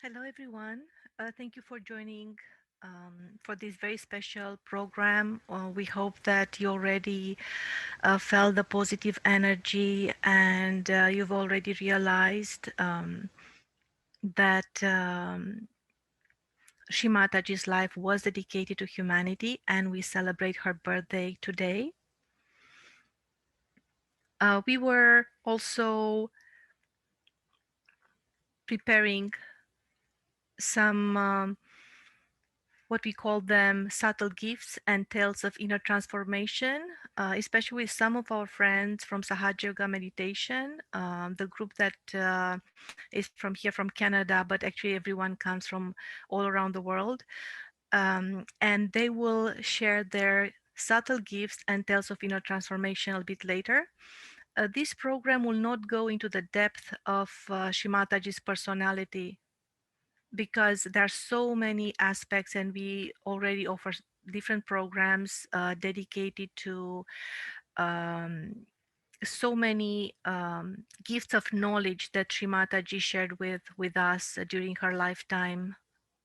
Hello, everyone. Thank you for joining for this very special program. We hope that you already felt the positive energy and you've already realized that Shri Mataji's life was dedicated to humanity, and we celebrate her birthday today. We were also preparing some what we call them subtle gifts and tales of inner transformation, especially with some of our friends from Sahaja Yoga Meditation, the group that is from here from Canada, but actually everyone comes from all around the world. And they will share their subtle gifts and tales of inner transformation a bit later. This program will not go into the depth of Shri Mataji's personality because there are so many aspects, and we already offer different programs dedicated to so many gifts of knowledge that Sri Mataji shared with us during her lifetime.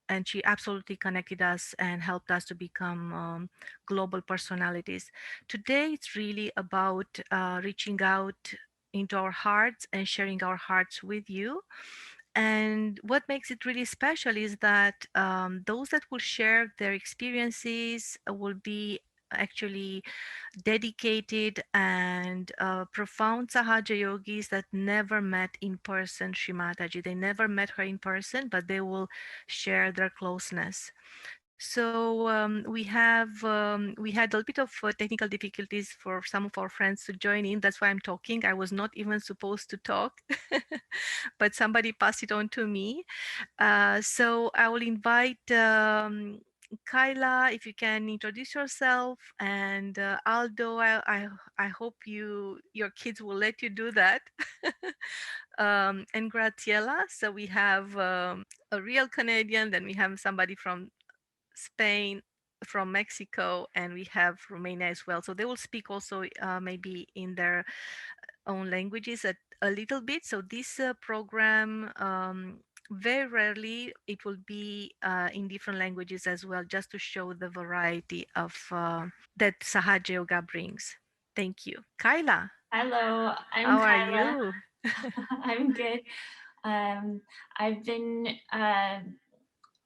And she absolutely connected us and helped us to become global personalities. Today, it's really about reaching out into our hearts and sharing our hearts with you. And what makes it really special is that those that will share their experiences will be actually dedicated and profound Sahaja yogis that never met in person Shri Mataji. They never met her in person, but they will share their closeness. So we had a little bit of technical difficulties for some of our friends to join in. That's why I'm talking. I was not even supposed to talk, but somebody passed it on to me. So I will invite Kyla, if you can introduce yourself, and Aldo. I hope your kids will let you do that. And Gratiela. So we have a real Canadian. Then we have somebody from Spain, from Mexico, and we have Romania as well. So they will speak also maybe in their own languages a little bit. So this program, very rarely it will be in different languages as well, just to show the variety of that Sahaja Yoga brings. Thank you. Kyla, Hello, I'm how are Kyla. you? I'm good. Um, I've been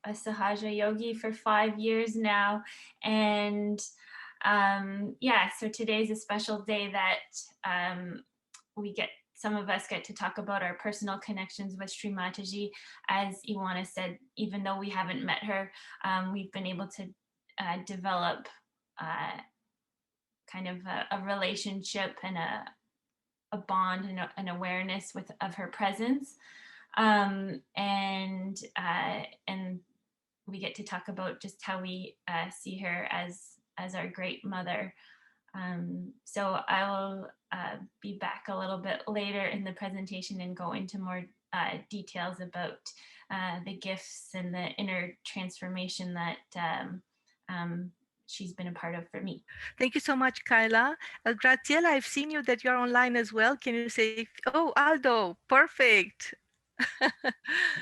a Sahaja yogi for 5 years now, and yeah, so today's a special day that some of us get to talk about our personal connections with Shri Mataji. As Ioana said, even though we haven't met her, we've been able to develop kind of a relationship and a bond and an awareness of her presence, and we get to talk about just how we see her as our great mother. So I will be back a little bit later in the presentation and go into more details about the gifts and the inner transformation that she's been a part of for me. Thank you so much, Kyla. Gratiela, I've seen you that you're online as well. Can you say, oh, Aldo, perfect.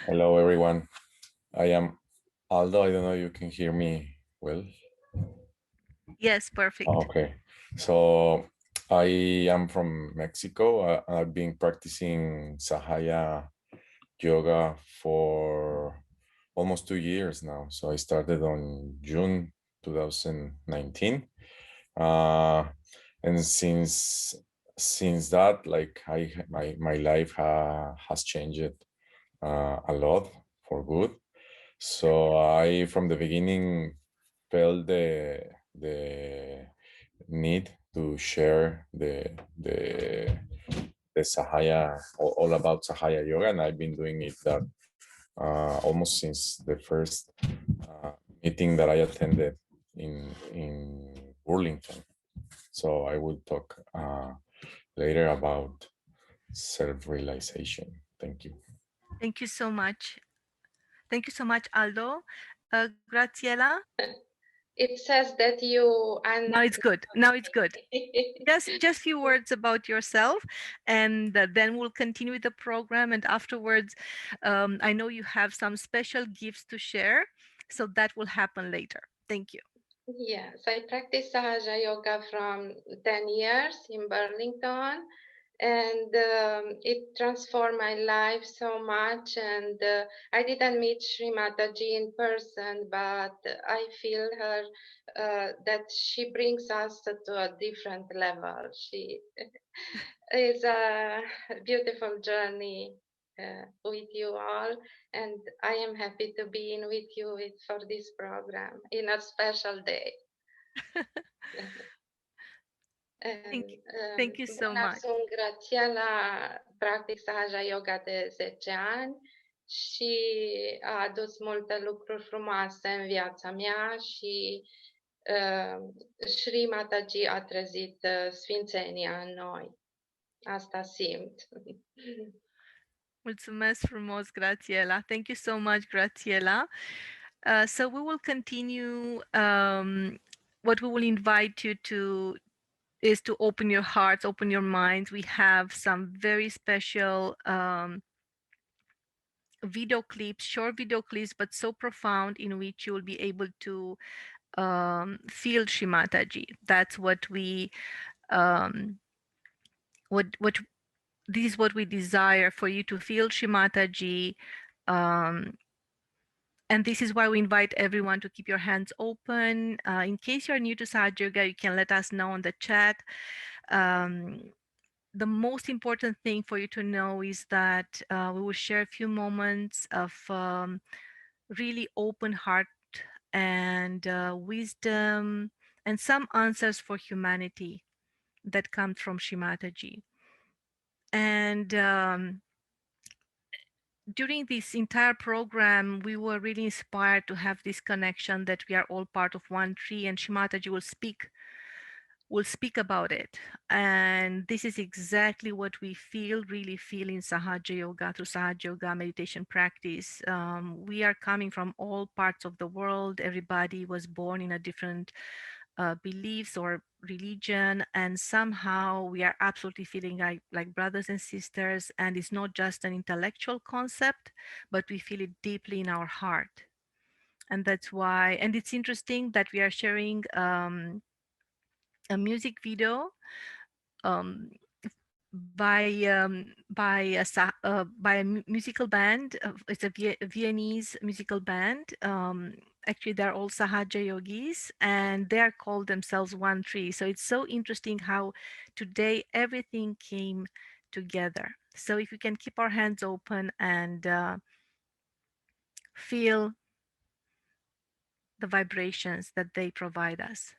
Hello, everyone. I am Aldo. I don't know if you can hear me well. Yes, perfect. Okay. So I am from Mexico. I've been practicing Sahaja yoga for almost 2 years now. So I started on June 2019. And since that, like my life has changed a lot for good. So I, from the beginning, felt the need to share the Sahaja, all about Sahaja yoga, and I've been doing it that almost since the first meeting that I attended in Burlington. So I will talk later about self-realization. Thank you. Thank you so much. Thank you so much, Aldo. Graciela. It says that you and Now it's good. Now it's good. Just few words about yourself, and then we'll continue with the program. And afterwards, I know you have some special gifts to share, so that will happen later. Thank you. Yes, I practice Sahaja yoga from 10 years in Burlington, and it transformed my life so much. And I didn't meet Shri Mataji in person, but I feel her that she brings us to a different level. She is a beautiful journey with you all, and I am happy to be in with you for this program in a special day. Thank And, you. Thank you so Bună, much. sunt Gratiela, practic Sahaja Yoga de 10 ani și a adus multe lucruri frumoase în viața mea și Shri Mataji a trezit sfințenia în noi. Asta simt. Mulțumesc frumos, Gratiela. Thank you so much, Gratiela. So we will continue. What we will invite you to is to open your hearts, open your minds. We have some very special video clips, short video clips, but so profound, in which you will be able to feel Shri Mataji. That's what we what this is what we desire, for you to feel Shri Mataji. And this is why we invite everyone to keep your hands open. In case you're new to Sahaja Yoga, you can let us know on the chat. The most important thing for you to know is that we will share a few moments of really open heart and wisdom and some answers for humanity that come from Shri Mataji. And during this entire program, we were really inspired to have this connection that we are all part of one tree, and Shri Mataji will speak about it. And this is exactly what we really feel in Sahaja Yoga, through Sahaja Yoga meditation practice. We are coming from all parts of the world. Everybody was born in a different beliefs or religion, and somehow we are absolutely feeling like brothers and sisters. And it's not just an intellectual concept, but we feel it deeply in our heart. And that's why, and it's interesting that we are sharing a music video by a musical band. It's a Viennese musical band. Actually, they're all Sahaja Yogis, and they are called themselves One Tree. So it's so interesting how today everything came together. So if we can keep our hands open and feel the vibrations that they provide us.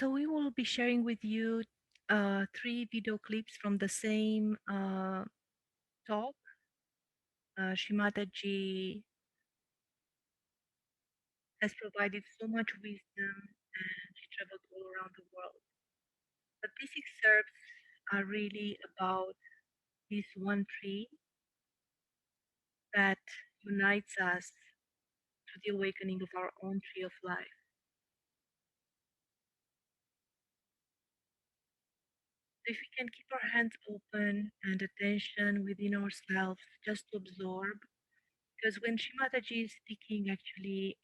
So we will be sharing with you 3 video clips from the same talk. Shri Mataji has provided so much wisdom and she traveled all around the world. But these excerpts are really about this one tree that unites us to the awakening of our own tree of life. So if we can keep our hands open and attention within ourselves just to absorb, because when Shri Mataji is speaking, actually,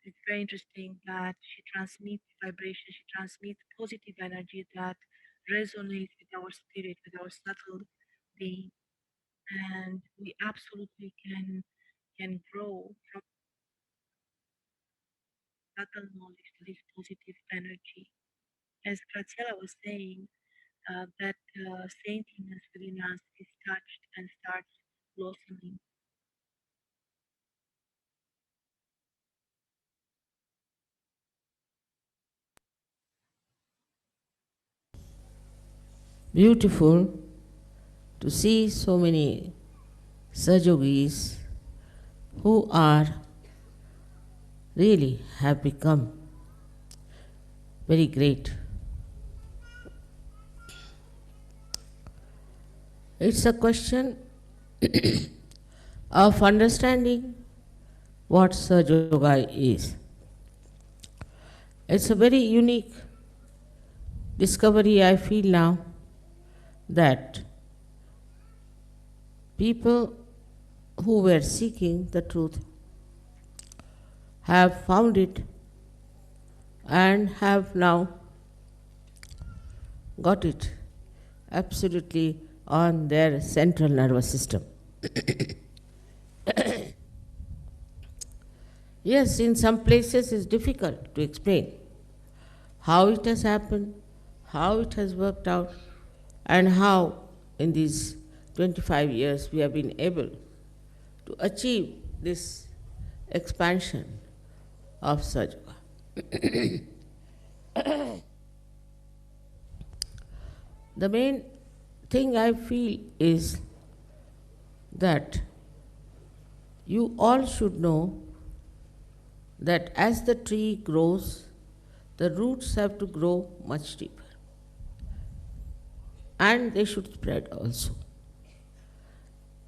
it's very interesting that she transmits vibration, she transmits positive energy that resonates with our spirit, with our subtle being, and we absolutely can grow from subtle knowledge to this positive energy. As Gratiela was saying, that saintliness within us is touched and starts blossoming. Beautiful to see so many Yogis who are really have become very great. It's a question of understanding what Sahaja Yoga is. It's a very unique discovery I feel now that people who were seeking the truth have found it and have now got it absolutely on their central nervous system. Yes, in some places it's difficult to explain how it has happened, how it has worked out, and how in these 25 years we have been able to achieve this expansion of Sahaja Yoga. The main thing I feel is that you all should know that as the tree grows, the roots have to grow much deeper. And they should spread also.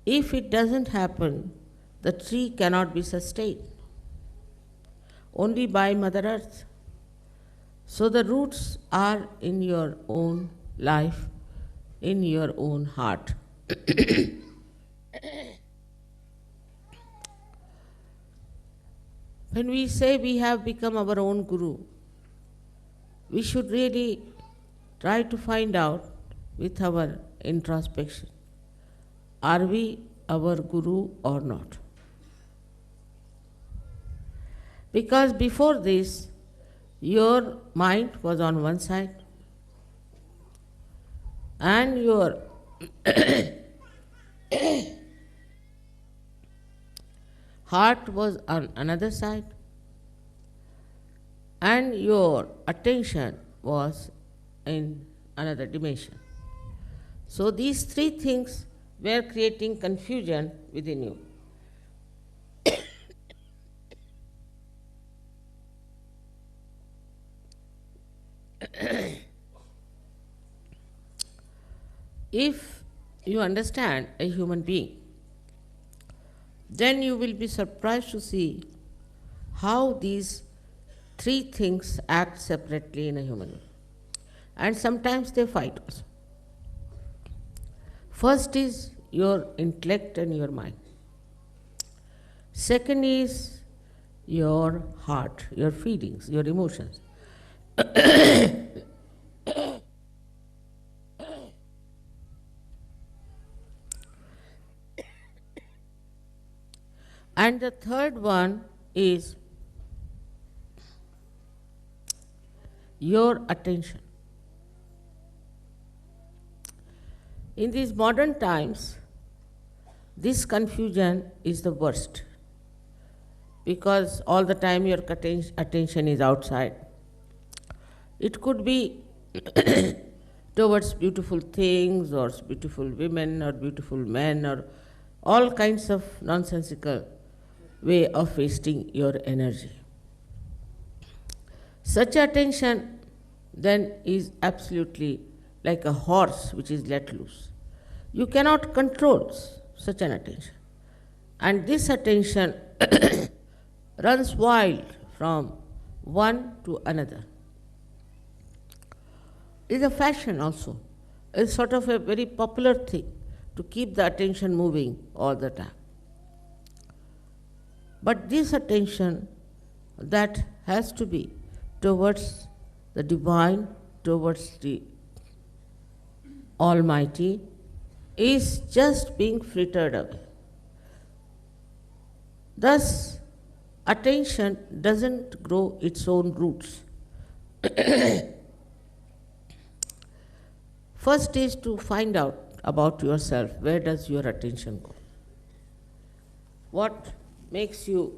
If it doesn't happen, the tree cannot be sustained only by Mother Earth. So the roots are in your own life, in your own heart. When we say we have become our own guru, we should really try to find out with our introspection, are we our guru or not? Because before this, your mind was on one side and your heart was on another side and your attention was in another dimension. So these three things were creating confusion within you. If you understand a human being, then you will be surprised to see how these three things act separately in a human being. And sometimes they fight also. First is your intellect and your mind. Second is your heart, your feelings, your emotions. And the third one is your attention. In these modern times, this confusion is the worst because all the time your attention is outside. It could be towards beautiful things or beautiful women or beautiful men or all kinds of nonsensical way of wasting your energy. Such attention then is absolutely like a horse which is let loose. You cannot control such an attention. And this attention runs wild from one to another. It's a fashion also. It's sort of a very popular thing to keep the attention moving all the time. But this attention that has to be towards the divine, towards the Almighty, is just being frittered away. Thus, attention doesn't grow its own roots. First is to find out about yourself. Where does your attention go? What makes you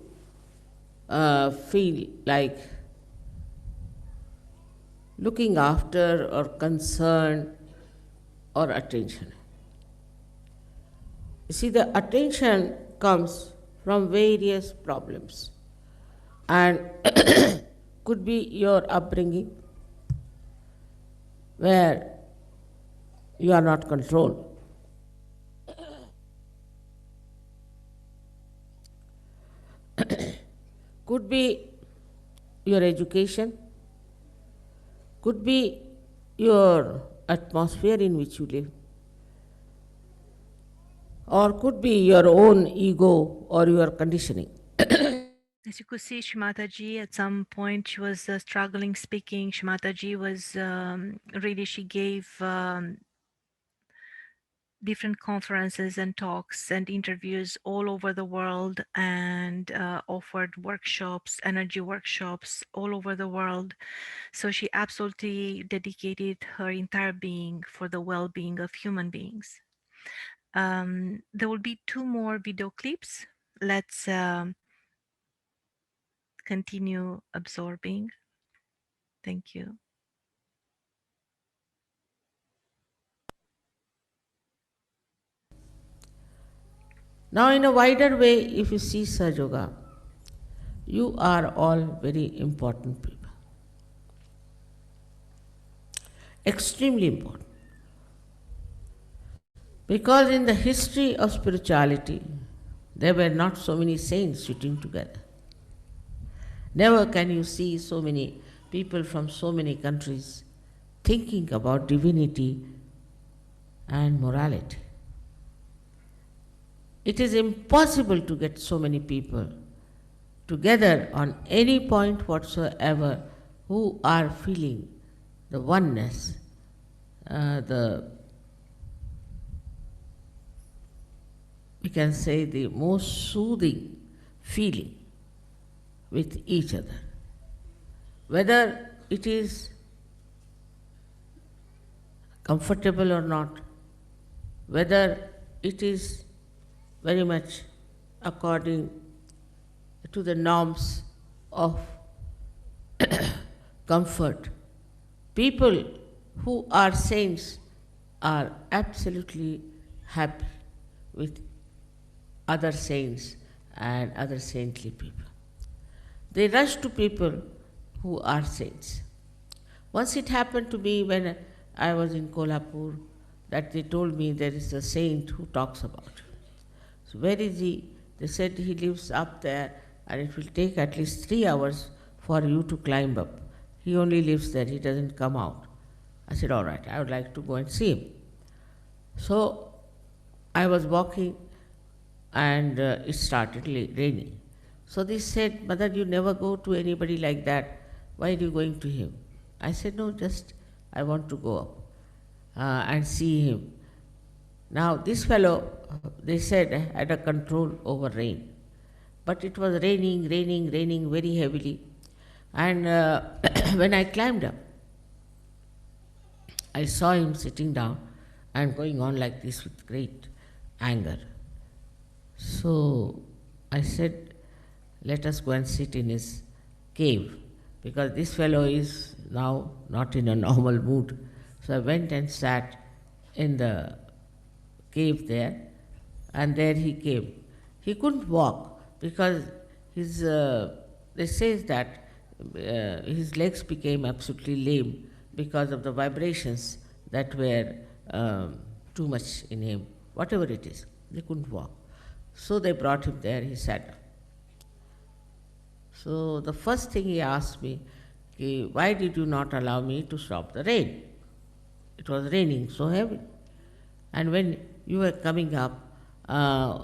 feel like looking after or concern or attention? You see, the attention comes from various problems and could be your upbringing where you are not controlled. Could be your education, could be your atmosphere in which you live, or could be your own ego or your conditioning. As you could see, Shri Mataji, at some point she was struggling speaking. Shri Mataji was really, she gave different conferences and talks and interviews all over the world and offered workshops, energy workshops all over the world. So she absolutely dedicated her entire being for the well-being of human beings. There will be 2 more video clips. Let's continue absorbing. Thank you. Now, in a wider way, if you see Sahaja Yoga, you are all very important people. Extremely important. Because in the history of spirituality, there were not so many saints sitting together. Never can you see so many people from so many countries thinking about divinity and morality. It is impossible to get so many people together on any point whatsoever who are feeling the oneness, we can say the most soothing feeling with each other. Whether it is comfortable or not, whether it is very much according to the norms of comfort. People who are saints are absolutely happy with other saints and other saintly people. They rush to people who are saints. Once it happened to me when I was in Kolhapur that they told me there is a saint who talks about it. So where is he? They said he lives up there and it will take at least 3 hours for you to climb up. He only lives there, he doesn't come out. I said, all right, I would like to go and see him. So I was walking and it started raining. So they said, Mother, you never go to anybody like that. Why are you going to him? I said, no, just I want to go up and see him. Now this fellow, they said, had a control over rain. But it was raining very heavily. And when I climbed up, I saw him sitting down and going on like this with great anger. So I said, let us go and sit in his cave, because this fellow is now not in a normal mood. So I went and sat in the cave there, and there he came. He couldn't walk because his, they say that his legs became absolutely lame because of the vibrations that were too much in him, whatever it is. They couldn't walk. So they brought him there, he sat down. So the first thing he asked me, why did you not allow me to stop the rain? It was raining so heavy. And when you were coming up, I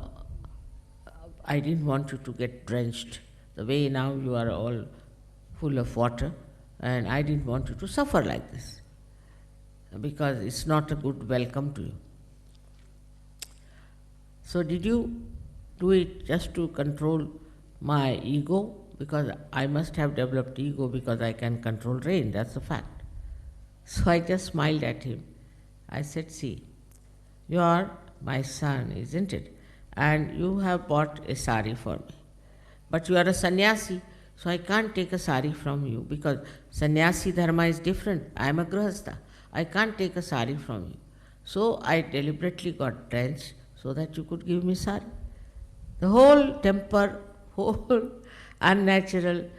didn't want you to get drenched. The way now you are all full of water, and I didn't want you to suffer like this, because it's not a good welcome to you. So did you do it just to control my ego? Because I must have developed ego because I can control rain, that's a fact. So I just smiled at him. I said, see, you are my son, isn't it? And you have bought a sari for me. But you are a sannyasi, so I can't take a sari from you because sannyasi dharma is different. I am a grihastha. I can't take a sari from you. So I deliberately got drenched so that you could give me sari. The whole temper, whole unnatural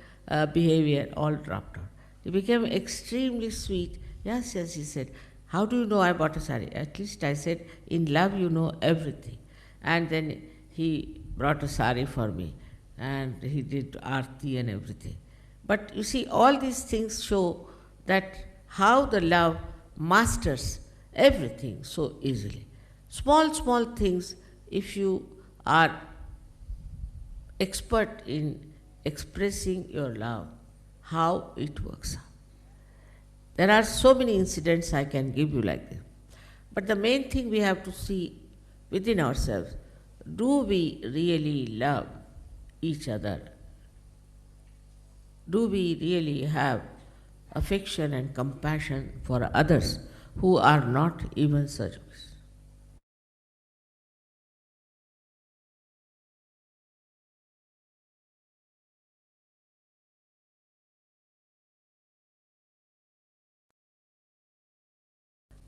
behavior all dropped out. He became extremely sweet. Yes, yes, he said, how do you know I bought a sari? At least I said, in love you know everything. And then he brought a sari for me, and he did aarti and everything. But you see, all these things show that how the love masters everything so easily. Small, small things, if you are expert in expressing your love, how it works out. There are so many incidents I can give you like this. But the main thing we have to see within ourselves, do we really love each other? Do we really have affection and compassion for others who are not even service?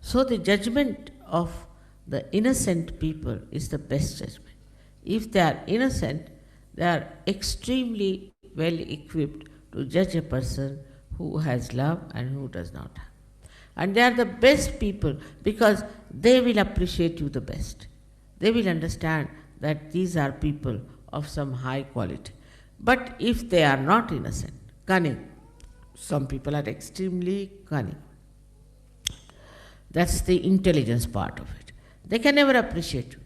So the judgment of the innocent people is the best judgment. If they are innocent, they are extremely well equipped to judge a person who has love and who does not have. And they are the best people because they will appreciate you the best. They will understand that these are people of some high quality. But if they are not innocent, cunning, some people are extremely cunning. That's the intelligence part of it. They can never appreciate you.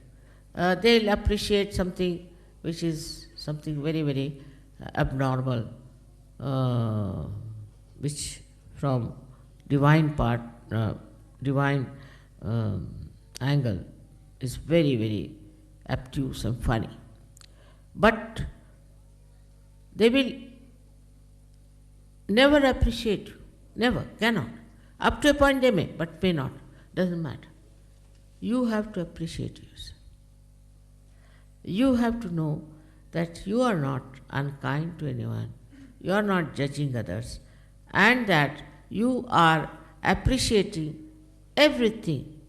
They'll appreciate something which is something very, very abnormal, which from divine part, divine angle is very, very obtuse and funny. But they will never appreciate you. Never, cannot. Up to a point they may, but may not. Doesn't matter. You have to appreciate yourself. You have to know that you are not unkind to anyone, you are not judging others, and that you are appreciating everything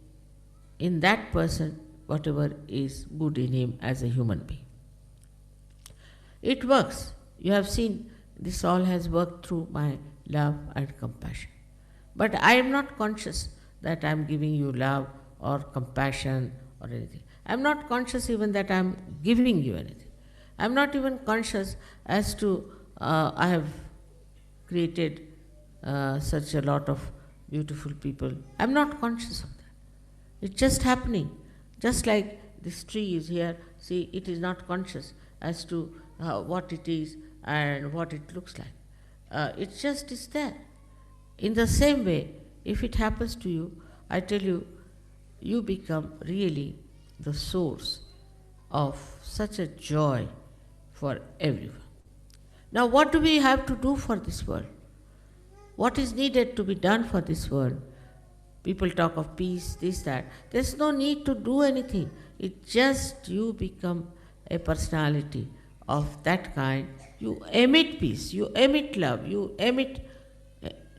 in that person, whatever is good in him as a human being. It works. You have seen this all has worked through my love and compassion. But I am not conscious that I am giving you love or compassion or anything. I am not conscious even that I am giving you anything. I am not even conscious as to I have created such a lot of beautiful people. I am not conscious of that. It's just happening. Just like this tree is here, see, it is not conscious as to what it is and what it looks like. It just is there. In the same way, if it happens to you, I tell you, you become really the source of such a joy for everyone. Now, what do we have to do for this world? What is needed to be done for this world? People talk of peace, this, that. There's no need to do anything. It's just you become a personality of that kind You emit peace, you emit love, you emit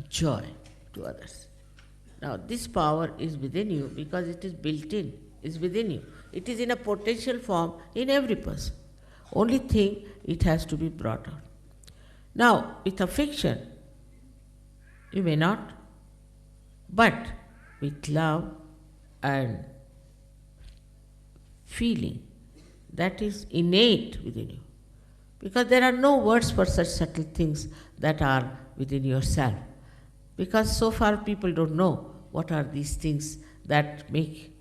joy to others. Now, this power is within you because it is built in, is within you. It is in a potential form in every person. Only thing, it has to be brought out. Now, with affection, you may not, but with love and feeling, that is innate within you. Because there are no words for such subtle things that are within yourself. Because so far people don't know what are these things that make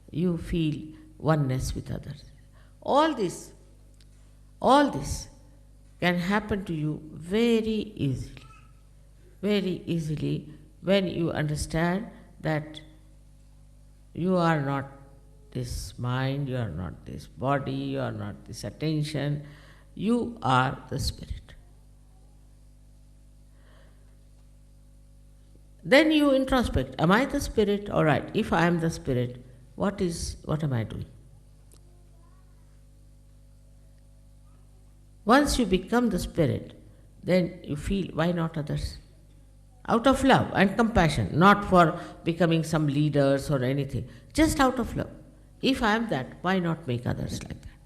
you feel oneness with others. All this can happen to you very easily when you understand that you are not this mind, you are not this body, you are not this attention, you are the spirit. Then you introspect, am I the spirit? All right, if I am the spirit, what am I doing? Once you become the spirit, then you feel, why not others? Out of love and compassion, not for becoming some leaders or anything, just out of love. If I am that, why not make others like that?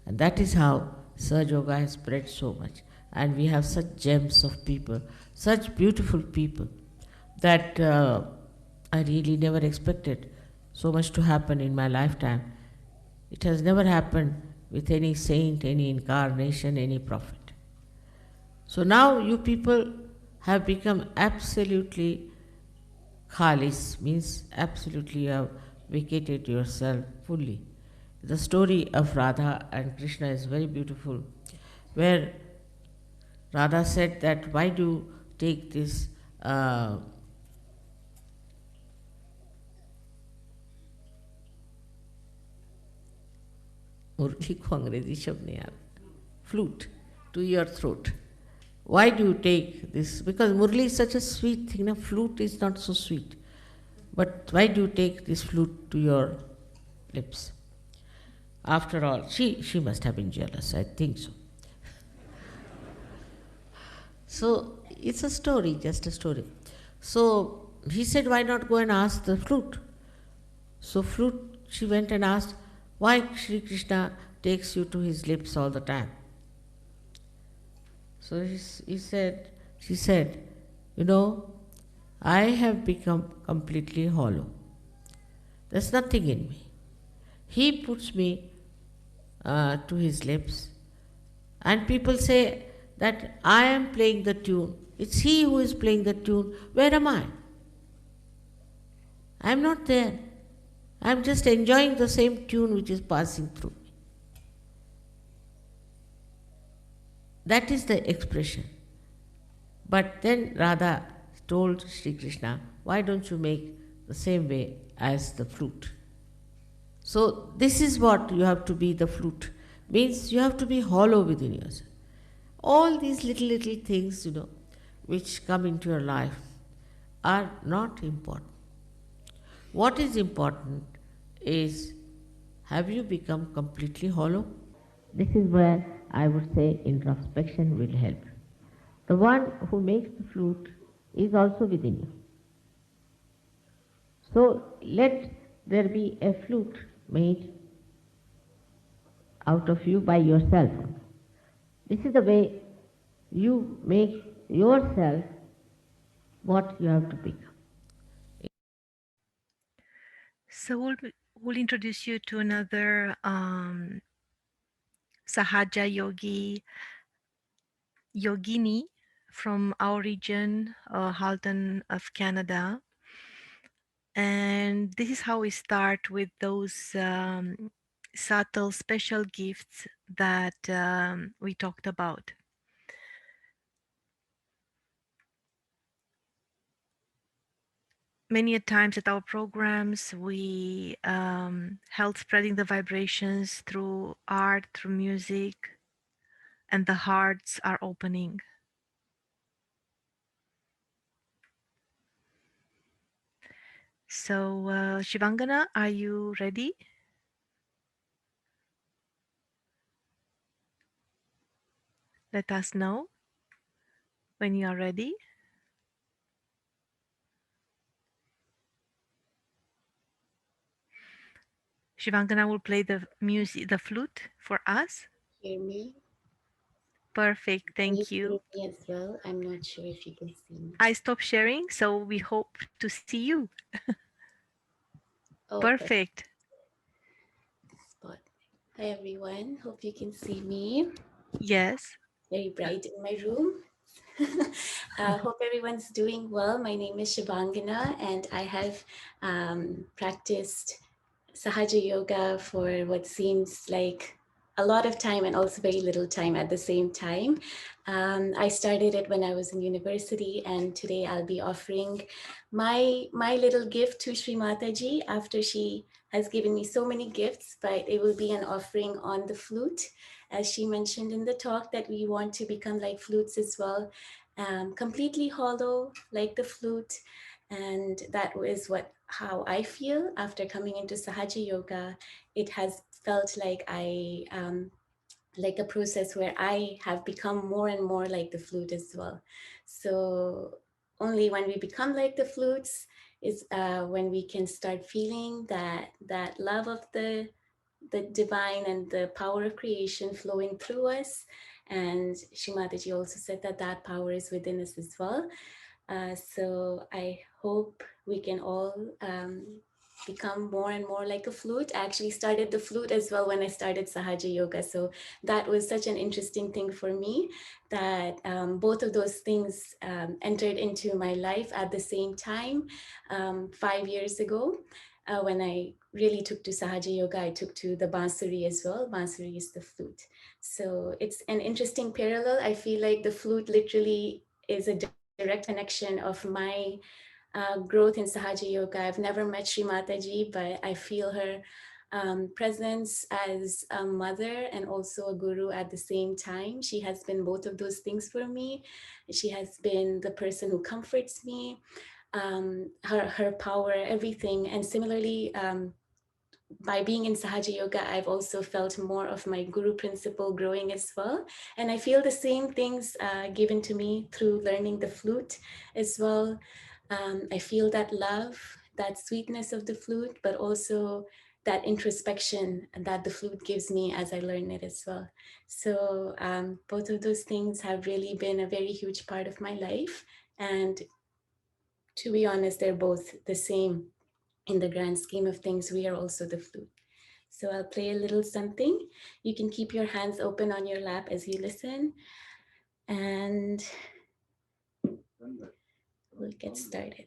And that is how Sahaja Yoga has spread so much. And we have such gems of people, such beautiful people, that I really never expected so much to happen in my lifetime. It has never happened with any saint, any incarnation, any prophet. So now you people have become absolutely khalis, means absolutely you have vacated yourself fully. The story of Radha and Krishna is very beautiful, where Radha said that, why do you take this मुरली को अंग्रेजी शब्द नहीं आ रहा, flute to your throat. Why do you take this? Because Murli is such a sweet thing, flute is not so sweet. But why do you take this flute to your lips? After all, she must have been jealous, I think so. So it's a story, just a story. So he said, why not go and ask the flute? So flute, she went and asked, why Shri Krishna takes you to his lips all the time? So she said, I have become completely hollow. There's nothing in me. He puts me to his lips, and people say that I am playing the tune. It's he who is playing the tune. Where am I? I am not there. I am just enjoying the same tune which is passing through me. That is the expression. But then Radha told Sri Krishna, why don't you make the same way as the flute? So this is what you have to be, the flute. Means you have to be hollow within yourself. All these little things, which come into your life are not important. What is important is, have you become completely hollow? This is where I would say introspection will help. The one who makes the flute is also within you. So let there be a flute made out of you by yourself. This is the way you make yourself what you have to become. So we'll introduce you to another Sahaja yogini from our region, Halton of Canada. And this is how we start with those subtle special gifts that we talked about. Many a times at our programs, we help spreading the vibrations through art, through music, and the hearts are opening. So, Shivangna, are you ready? Let us know when you are ready. Shivangna will play the music, the flute for us. Hear me? Perfect, Can you thank you. hear me as well? I'm not sure if you can see me. I stopped sharing, so we hope to see you. Oh, Perfect. spot. Hi everyone. Hope you can see me. Yes. Very bright in my room. Hope everyone's doing well. My name is Shivangna, and I have practiced Sahaja Yoga for what seems like a lot of time and also very little time at the same time. I started it when I was in university, and today I'll be offering my little gift to Shri Mataji after she has given me so many gifts, but it will be an offering on the flute. As she mentioned in the talk, that we want to become like flutes as well, completely hollow like the flute. And that is how I feel after coming into Sahaja Yoga. It has felt like like a process where I have become more and more like the flute as well. So only when we become like the flutes is when we can start feeling that love of the divine and the power of creation flowing through us. And Shri Mataji also said that that power is within us as well. So I hope we can all become more and more like a flute. I actually started the flute as well when I started Sahaja Yoga. So that was such an interesting thing for me, that both of those things entered into my life at the same time 5 years ago. When I really took to Sahaja Yoga, I took to the Bansuri as well. Bansuri is the flute. So it's an interesting parallel. I feel like the flute literally is a direct connection of my growth in Sahaja Yoga. I've never met Shri Mataji, but I feel her presence as a mother and also a guru at the same time. She has been both of those things for me. She has been the person who comforts me, her power, everything. And similarly, by being in Sahaja Yoga, I've also felt more of my guru principle growing as well. And I feel the same things given to me through learning the flute as well. I feel that love, that sweetness of the flute, but also that introspection that the flute gives me as I learn it as well. So both of those things have really been a very huge part of my life. And to be honest, they're both the same in the grand scheme of things. We are also the flute. So I'll play a little something. You can keep your hands open on your lap as you listen, and we'll get started.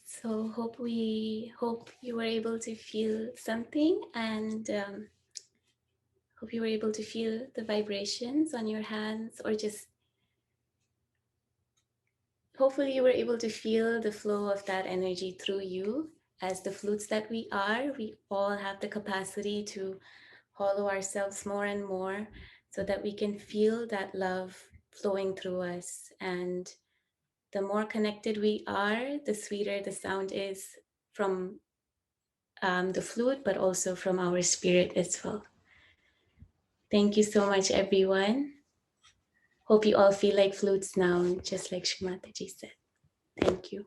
So hope you were able to feel something, and hope you were able to feel the vibrations on your hands, or just hopefully you were able to feel the flow of that energy through you. As the flutes that we are, we all have the capacity to hollow ourselves more and more so that we can feel that love flowing through us. And the more connected we are, the sweeter the sound is from the flute, but also from our spirit as well. Thank you so much, everyone. Hope you all feel like flutes now, just like Shri Mataji said. Thank you.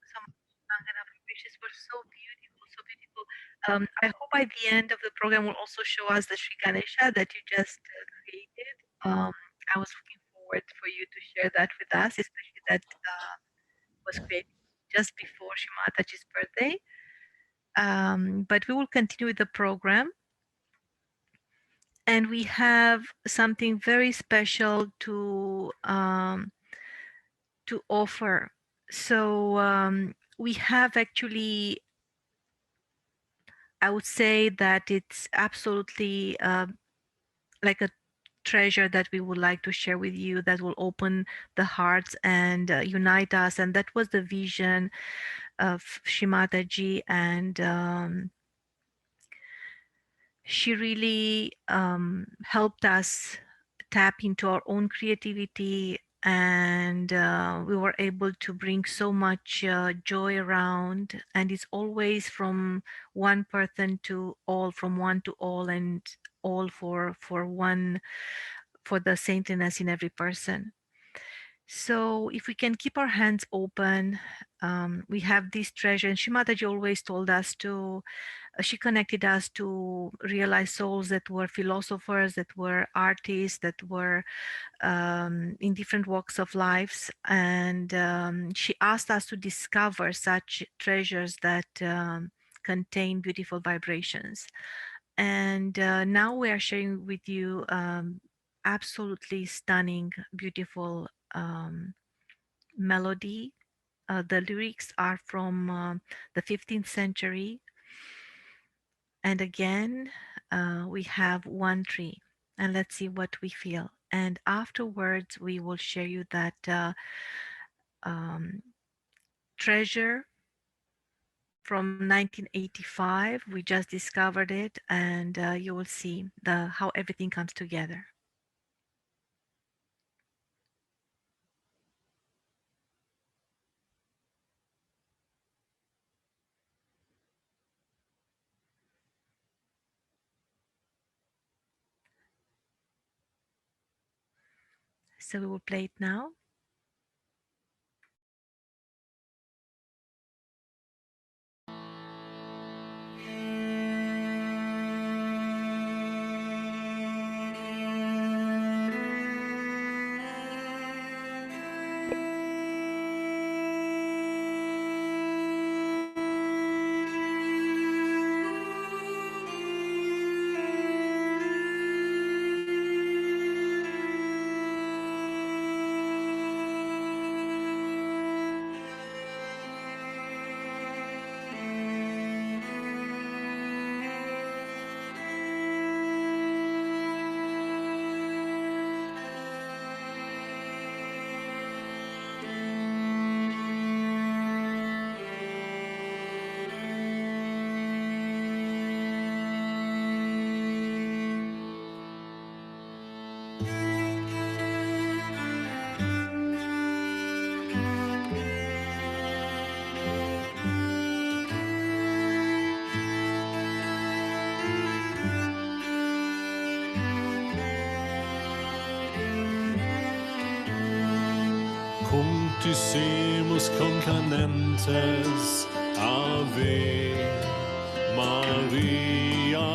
So much, Shivangna. Vibrations were so beautiful, so beautiful. I hope by the end of the program will also show us the Sri Ganesha that you just created. I was looking forward for you to share that with us, especially that was created just before Shri Mataji's birthday. But we will continue with the program. And we have something very special to offer. So we have actually, I would say that it's absolutely like a treasure that we would like to share with you, that will open the hearts and unite us. And that was the vision of Shri Mataji, and she really helped us tap into our own creativity, and we were able to bring so much joy around, and it's always from one person to all, from one to all, and all for one, for the saintliness in every person. So if we can keep our hands open, we have this treasure. And Shri Mataji always told us to, she connected us to realized souls that were philosophers, that were artists, that were in different walks of lives. And she asked us to discover such treasures that contain beautiful vibrations. And now we are sharing with you absolutely stunning, beautiful melody The lyrics are from the 15th century. And again, we have one tree, and let's see what we feel. And afterwards, we will share you that um, treasure from 1985. We just discovered it, and you will see how everything comes together. So we will play it now. Cunctissimus concanentes Ave Maria.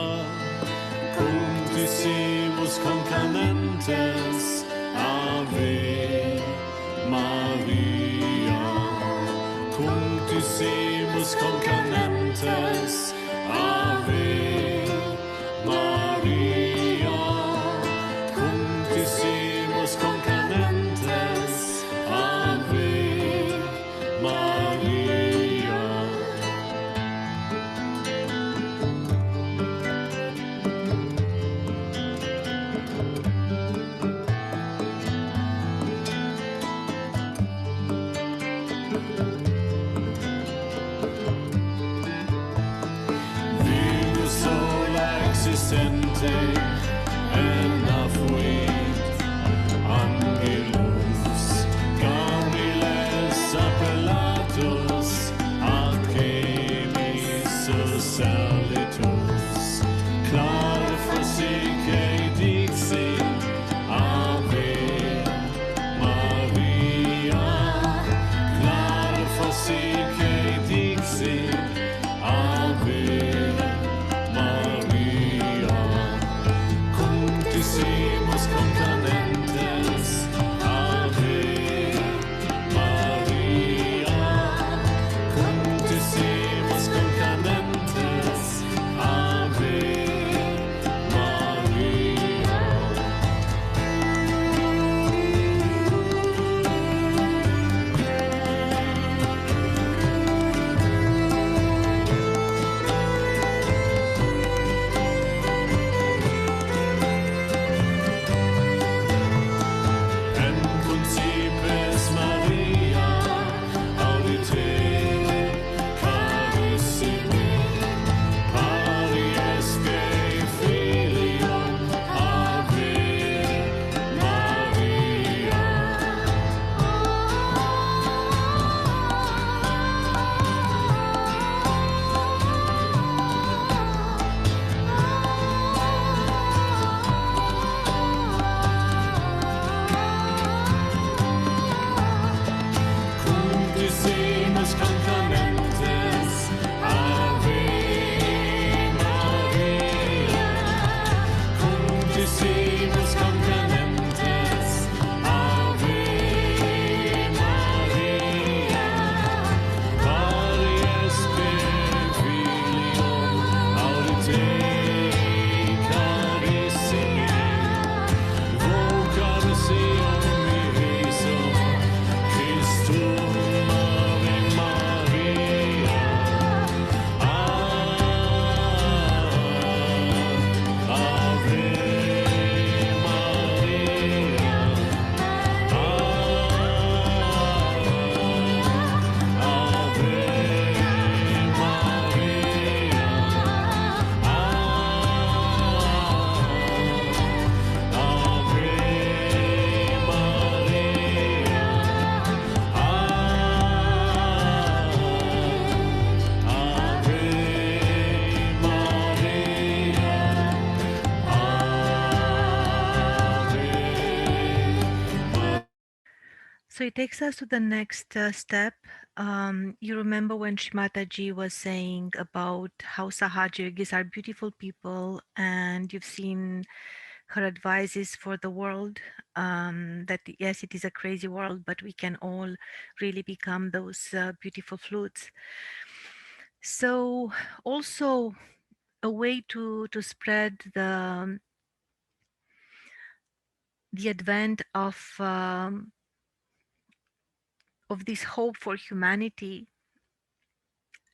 Cunctissimus concanentes Ave Maria. Cunctissimus concanentes Ave Maria. Cunctissimus concanentes Ave Maria. Virus sola existente en afuit angelus Gabriles appellatus Archemis salitus Clare forsique dixi Ave Maria. Clare forsique dixi Ave Maria. Cunctissimus concanentes Ave Maria. So it takes us to the next step. You remember when Shri Mataji was saying about how Sahaja Yogis are beautiful people, and you've seen her advices for the world, that yes, it is a crazy world, but we can all really become those beautiful flutes. So also a way to spread the advent of this hope for humanity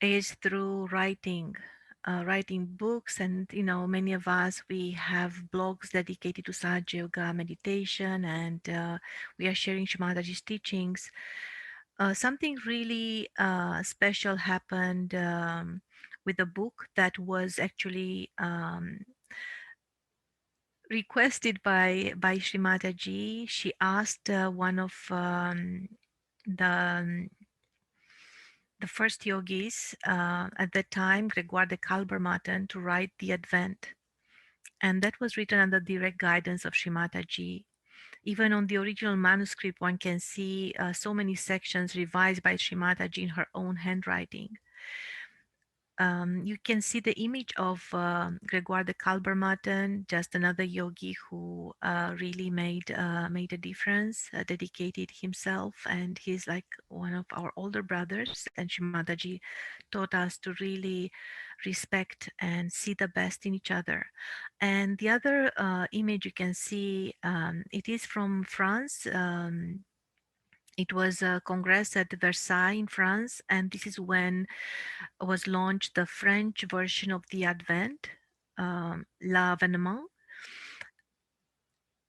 is through writing. Writing books, and many of us, we have blogs dedicated to Sahaja Yoga meditation, and we are sharing Shri Mataji's teachings. Something really special happened with a book that was actually requested by Shri Mataji. She asked one of the the first yogis at that time, Gregoire de Kalbermatten, to write the Advent. And that was written under direct guidance of Shri Mataji. Even on the original manuscript, one can see so many sections revised by Shri Mataji in her own handwriting. You can see the image of Gregoire de Kalbermatten, just another yogi who really made a difference, dedicated himself, and he's like one of our older brothers. And Shri Mataji taught us to really respect and see the best in each other. And the other image you can see, it is from France. It was a congress at Versailles in France, and this is when was launched the French version of the Advent, L'Avènement.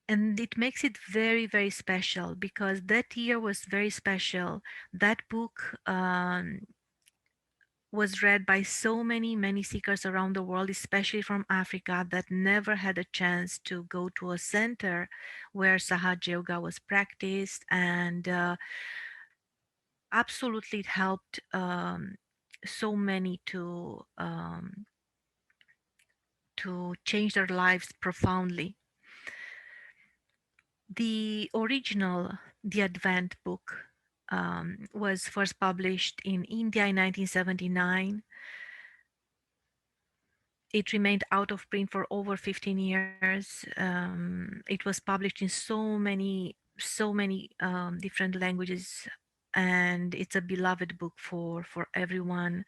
And it makes it very, very special because that year was very special. That book was read by so many seekers around the world, especially from Africa, that never had a chance to go to a center where Sahaja Yoga was practiced. And absolutely it helped so many to change their lives profoundly. The original, the Advent book, was first published in India in 1979. It remained out of print for over 15 years. It was published in so many different languages, and it's a beloved book for everyone.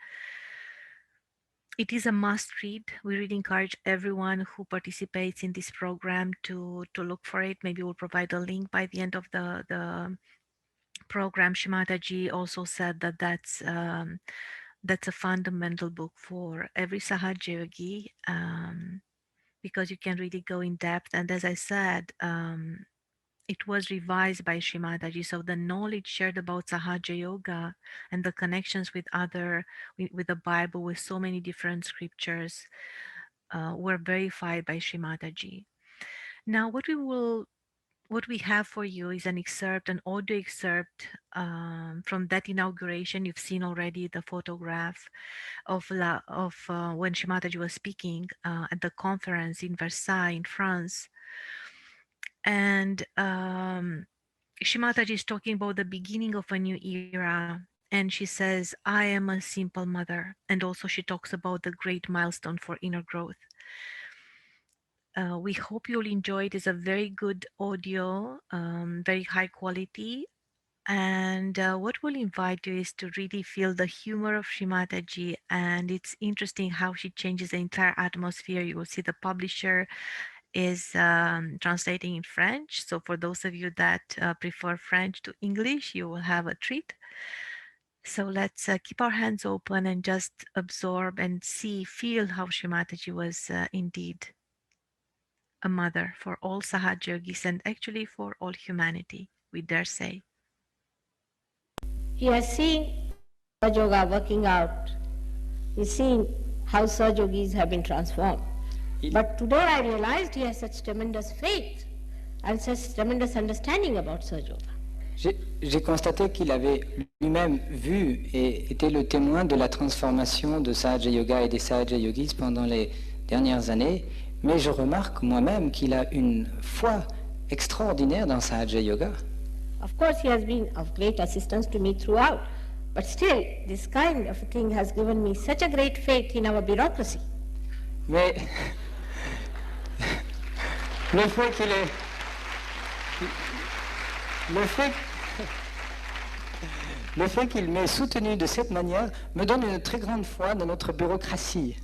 It is a must read. We really encourage everyone who participates in this program to look for it. Maybe we'll provide a link by the end of the program. Shri Mataji also said that that's a fundamental book for every Sahaja Yogi, because you can really go in depth. And as I said, it was revised by Shri Mataji, so the knowledge shared about Sahaja Yoga and the connections with the Bible, with so many different scriptures, were verified by Shri Mataji. Now, what we have for you is an audio excerpt from that inauguration. You've seen already the photograph of when Shri Mataji was speaking at the conference in Versailles in France. And Shri Mataji is talking about the beginning of a new era. And she says, I am a simple mother. And also she talks about the great milestone for inner growth. We hope you'll enjoy it. It's a very good audio, very high quality. And what we'll invite you is to really feel the humor of Shri Mataji. And it's interesting how she changes the entire atmosphere. You will see the publisher is translating in French. So for those of you that prefer French to English, you will have a treat. So let's keep our hands open and just absorb and feel how Shri Mataji was indeed a mother for all Sahaja Yogis, and actually for all humanity, we dare say. He has seen Sahaja Yoga working out. He's seen how Sahaja Yogis have been transformed. But today I realized he has such tremendous faith and such tremendous understanding about Sahaja Yoga. J'ai constaté qu'il avait lui-même vu et été le témoin de la transformation de Sahaja Yoga et des Sahaja Yogis pendant les dernières années, mais je remarque moi-même qu'il a une foi extraordinaire dans Sahaja Yoga. Of course, he has been of great assistance to me throughout, but still, this kind of a thing has given me such a great faith in our bureaucracy. Mais le fait qu'il est... Le fait qu'il m'ait soutenu de cette manière me donne une très grande foi dans notre bureaucratie.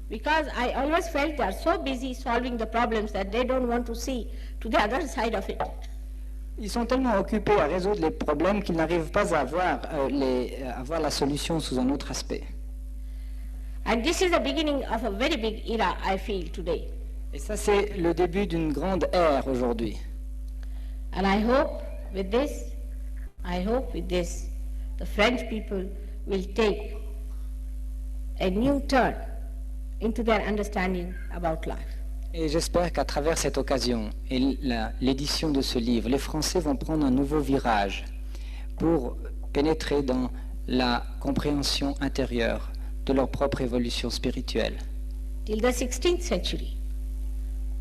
Because I always felt they are so busy solving the problems that they don't want to see to the other side of it. Ils sont tellement occupés à résoudre les problèmes qu'ils n'arrivent pas à voir la solution sous un autre aspect. And this is the beginning of a very big era, I feel, today. Et ça, c'est le début d'une grande ère aujourd'hui. And I hope with this, the French people will take a new turn into their understanding about life. Et j'espère qu'à travers cette occasion et l'édition de ce livre, les Français vont prendre un nouveau virage pour pénétrer dans la compréhension intérieure de leur propre évolution spirituelle. Till the 16th century,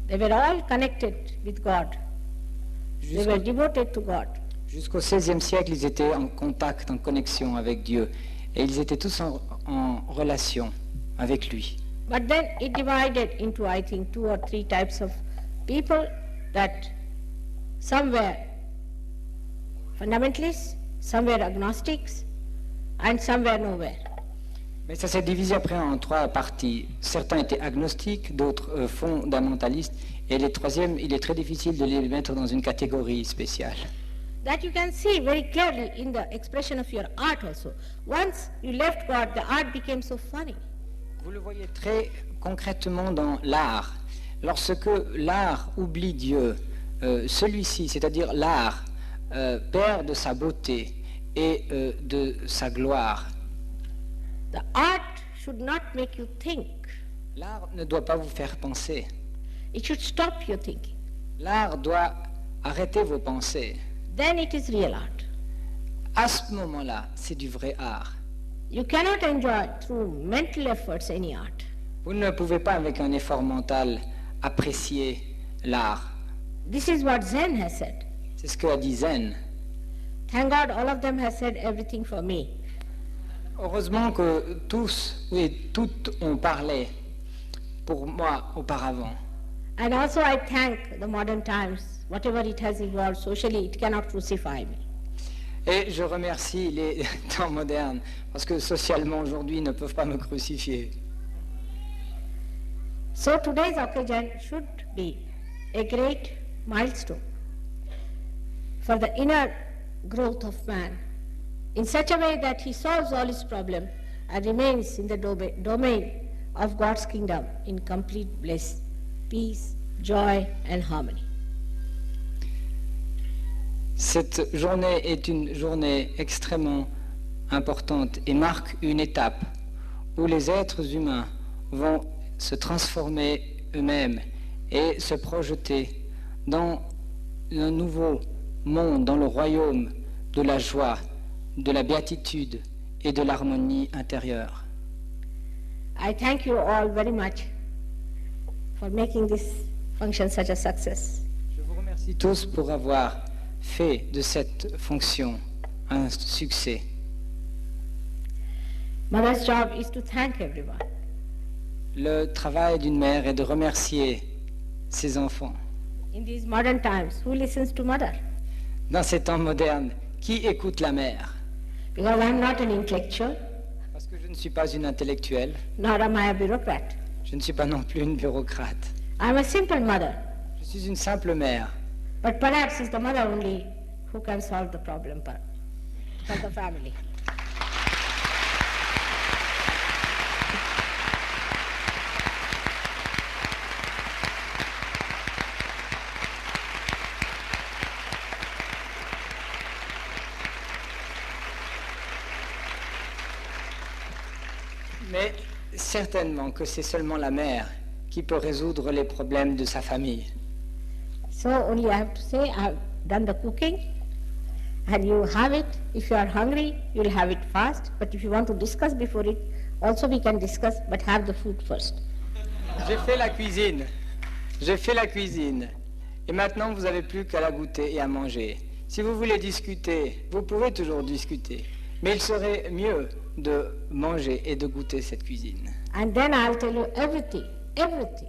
they were all connected with God. They were devoted to God. Jusqu'au XVIe siècle, ils étaient en contact, en connexion avec Dieu, et ils étaient tous en relation avec lui. But then it divided into, I think, 2 or 3 types of people, that some were fundamentalists, some were agnostics, and some were nowhere. Mais ça s'est divisé après en 3 parties. Certains étaient agnostiques, d'autres fondamentalistes, et les troisièmes, il est très difficile de les mettre dans une catégorie spéciale. That you can see very clearly in the expression of your art also. Once you left God, the art became so funny. Vous le voyez très concrètement dans l'art. Lorsque l'art oublie Dieu, celui-ci, c'est-à-dire l'art, perd de sa beauté et de sa gloire. The art should not make you think. L'art ne doit pas vous faire penser. It should stop your thinking. L'art doit arrêter vos pensées. Then it is real art. À ce moment-là, c'est du vrai art. You cannot enjoy through mental efforts any art. Vous ne pouvez pas, avec un effort mental, apprécier l'art. This is what Zen has said. C'est ce que a dit Zen. Thank God all of them have said everything for me. Heureusement que tous et toutes ont parlé pour moi auparavant. And also I thank the modern times, whatever it has evolved socially, it cannot crucify me. Et je remercie les temps modernes, parce que socialement aujourd'hui, ils ne peuvent pas me crucifier. So today's occasion should be a great milestone for the inner growth of man, in such a way that he solves all his problems and remains in the domain of God's kingdom in complete bliss, peace, joy and harmony. Cette journée est une journée extrêmement importante et marque une étape où les êtres humains vont se transformer eux-mêmes et se projeter dans un nouveau monde, dans le royaume de la joie, de la béatitude et de l'harmonie intérieure. I thank you all very much for making this function such a success. Je vous remercie tous pour avoir fait de cette fonction un succès. Mother's job is to thank everyone. Le travail d'une mère est de remercier ses enfants. In these modern times, who listens to mother? Dans ces temps modernes, qui écoute la mère? Because I am not an intellectual, Parce que je ne suis pas une intellectuelle, nor am I a bureaucrat. je ne suis pas non plus une bureaucrate. I am a simple mother, Je suis une simple mère. but perhaps it's the mother only who can solve the problem for the family. Mais certainement que c'est seulement la mère qui peut résoudre les problèmes de sa famille. So only I have to say I have done the cooking, and you have it. If you are hungry, you will have it fast. But if you want to discuss before it, also we can discuss, but have the food first. J'ai fait la cuisine. J'ai fait la cuisine. Et maintenant, vous n'avez plus qu'à la goûter et à manger. Si vous voulez discuter, vous pouvez toujours discuter, mais il serait mieux de manger et de goûter cette cuisine. And then I'll tell you everything, everything.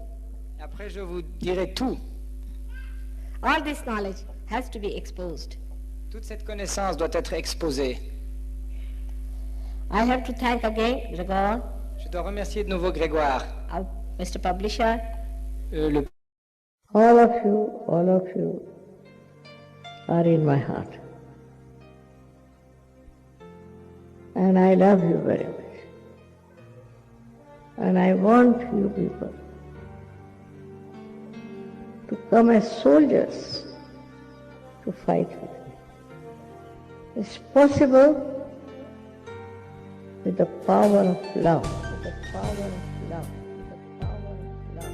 Et après, je vous dirai tout. All this knowledge has to be exposed. Toute cette connaissance doit être exposée. I have to thank again Gregor, Je dois remercier de nouveau Grégoire, Mr. Publisher. le All of you are in my heart. And I love you very much. And I want you people to come as soldiers to fight with me. It's possible with the power of love, with the power of love, with the power of love.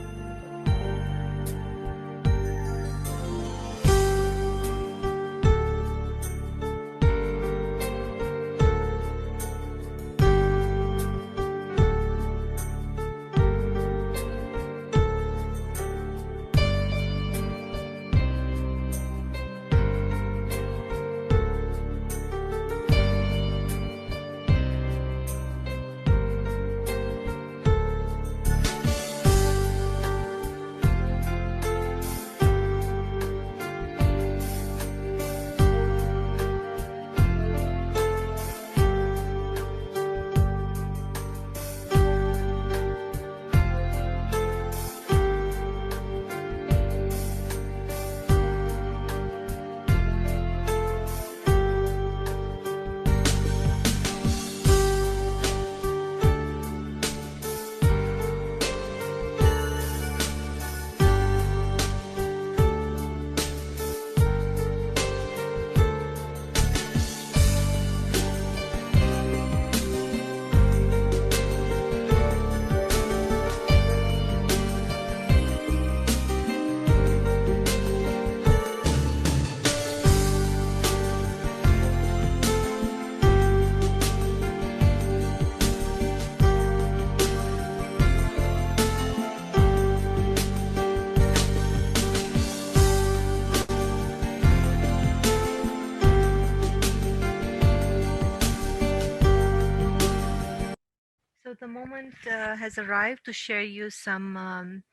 So the moment has arrived to share you some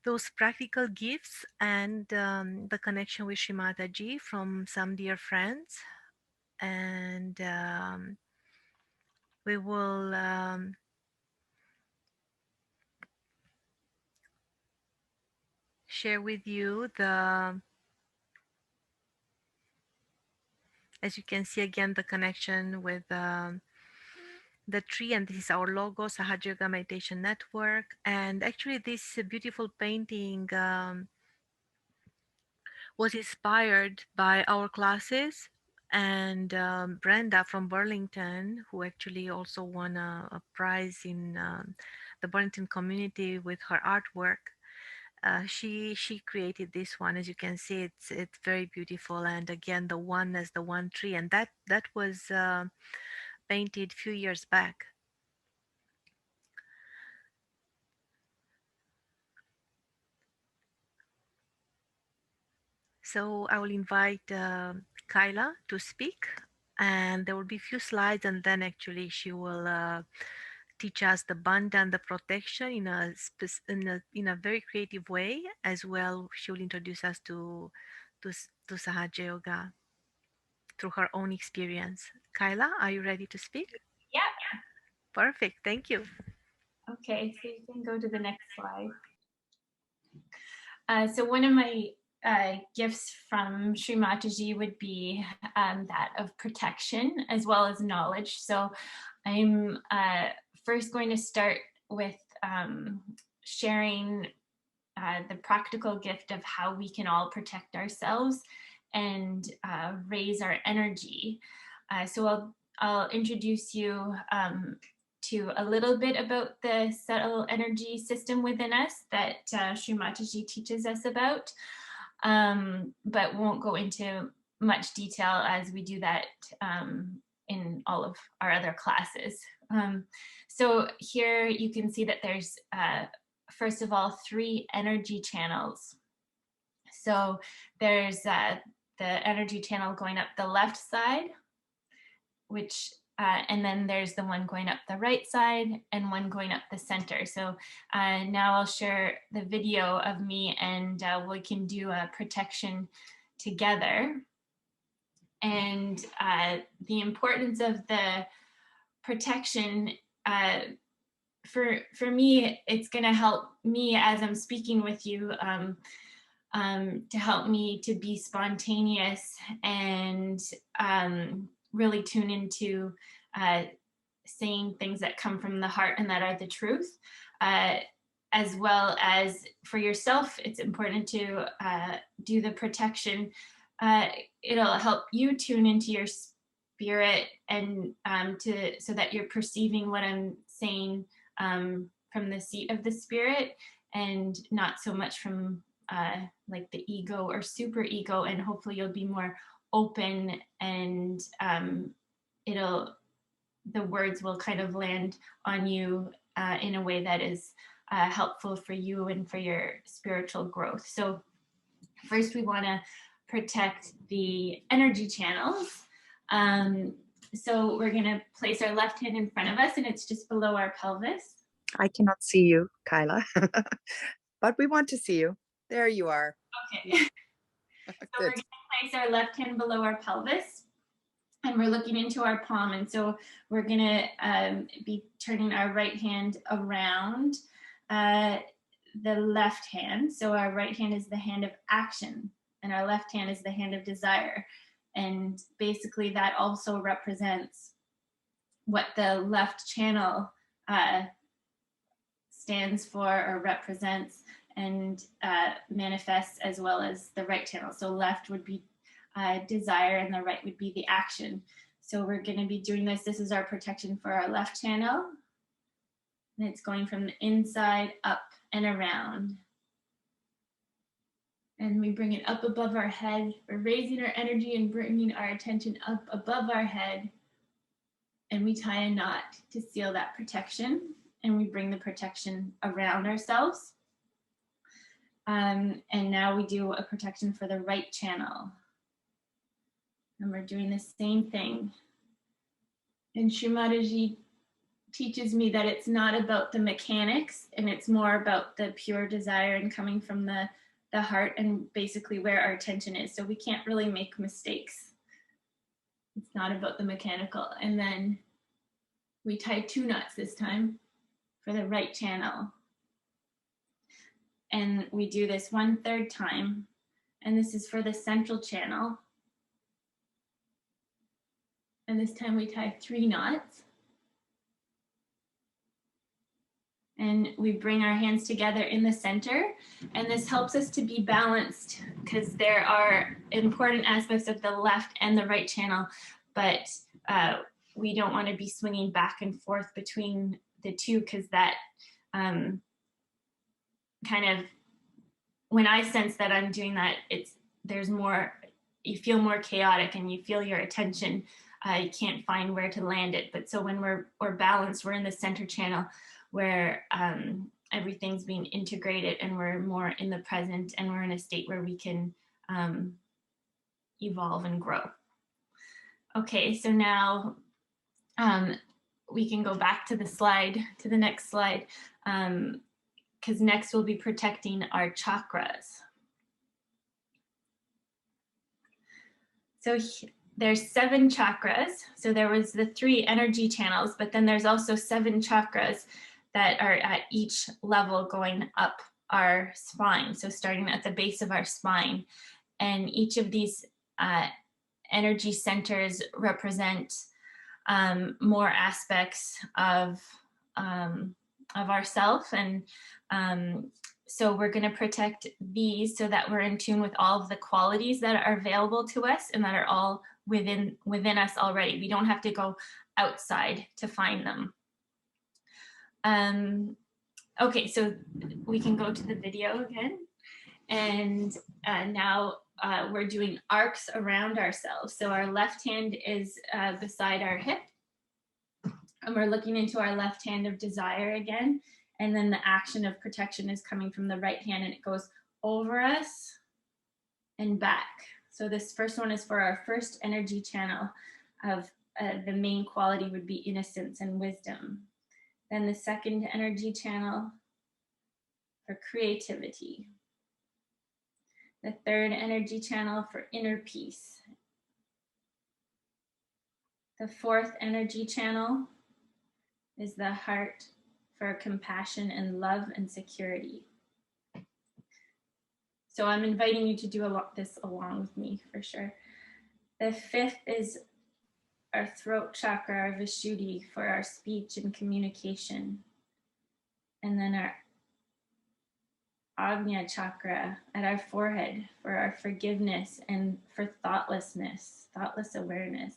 those practical gifts and the connection with Shri Mataji from some dear friends. And we will share with you as you can see again, the connection with the tree, and this is our logo, Sahaja Yoga Meditation Network. And actually this beautiful painting was inspired by our classes, and Brenda from Burlington, who actually also won a prize in the Burlington community with her artwork. She created this one. As you can see, it's very beautiful, and again the one as the one tree, and that was painted a few years back. So I will invite Kyla to speak, and there will be a few slides, and then actually she will teach us the bandha and the protection in a very creative way. As well, she will introduce us to Sahaja Yoga through her own experience. Kyla, are you ready to speak? Yeah. Perfect. Thank you. Okay, so you can go to the next slide. So one of my gifts from Shri Mataji would be that of protection as well as knowledge. So I'm first going to start with sharing the practical gift of how we can all protect ourselves and raise our energy. So I'll introduce you to a little bit about the subtle energy system within us that Shri Mataji teaches us about, but won't go into much detail as we do that in all of our other classes. So here you can see that there's, first of all, 3 energy channels. So there's the energy channel going up the left side, which and then there's the one going up the right side and one going up the center. So now I'll share the video of me, and we can do a protection together. And the importance of the protection, for me, it's going to help me as I'm speaking with you, to help me to be spontaneous and really tune into saying things that come from the heart and that are the truth. As well as for yourself, it's important to do the protection. It'll help you tune into your spirit and so that you're perceiving what I'm saying from the seat of the spirit and not so much from like the ego or super ego, and hopefully you'll be more open, and the words will kind of land on you in a way that is helpful for you and for your spiritual growth. So first we want to protect the energy channels. So we're going to place our left hand in front of us, and it's just below our pelvis. I cannot see you, Kyla, but we want to see you. There you are. Okay. So we're going to place our left hand below our pelvis, and we're looking into our palm. And so we're going to be turning our right hand around the left hand. So our right hand is the hand of action, and our left hand is the hand of desire. And basically that also represents what the left channel stands for or represents and manifests, as well as the right channel. So left would be desire and the right would be the action. So we're going to be doing this. This is our protection for our left channel. And it's going from the inside up and around. And we bring it up above our head. We're raising our energy and bringing our attention up above our head. And we tie a knot to seal that protection. And we bring the protection around ourselves. And now we do a protection for the right channel. And we're doing the same thing. And Shri Mataji teaches me that it's not about the mechanics, and it's more about the pure desire and coming from the heart and basically where our attention is. So we can't really make mistakes. It's not about the mechanical. And then we tie 2 knots this time for the right channel. And we do this 1/3 time. And this is for the central channel. And this time we tie 3 knots. And we bring our hands together in the center. And this helps us to be balanced, because there are important aspects of the left and the right channel, but we don't want to be swinging back and forth between the two, because that kind of, when I sense that I'm doing that, there's more, you feel more chaotic and you feel your attention, you can't find where to land it. But so when we're balanced, we're in the center channel where everything's being integrated and we're more in the present and we're in a state where we can evolve and grow. Okay, so now we can go back to the slide, to the next slide, because next we'll be protecting our chakras. So there's 7 chakras. So there was the 3 energy channels, but then there's also 7 chakras that are at each level going up our spine. So starting at the base of our spine. And each of these energy centers represent more aspects of ourself. And so we're going to protect these so that we're in tune with all of the qualities that are available to us and that are all within us already. We don't have to go outside to find them. Okay, so we can go to the video again. And now we're doing arcs around ourselves. So our left hand is beside our hip. And we're looking into our left hand of desire again. And then the action of protection is coming from the right hand, and it goes over us and back. So this first one is for our first energy channel of the main quality would be innocence and wisdom. Then the second energy channel for creativity. The third energy channel for inner peace. The fourth energy channel is the heart for compassion and love and security. So I'm inviting you to do this along with me for sure. The fifth is our throat chakra, our Vishuddhi, for our speech and communication. And then our Ajna chakra at our forehead for our forgiveness and for thoughtlessness, thoughtless awareness.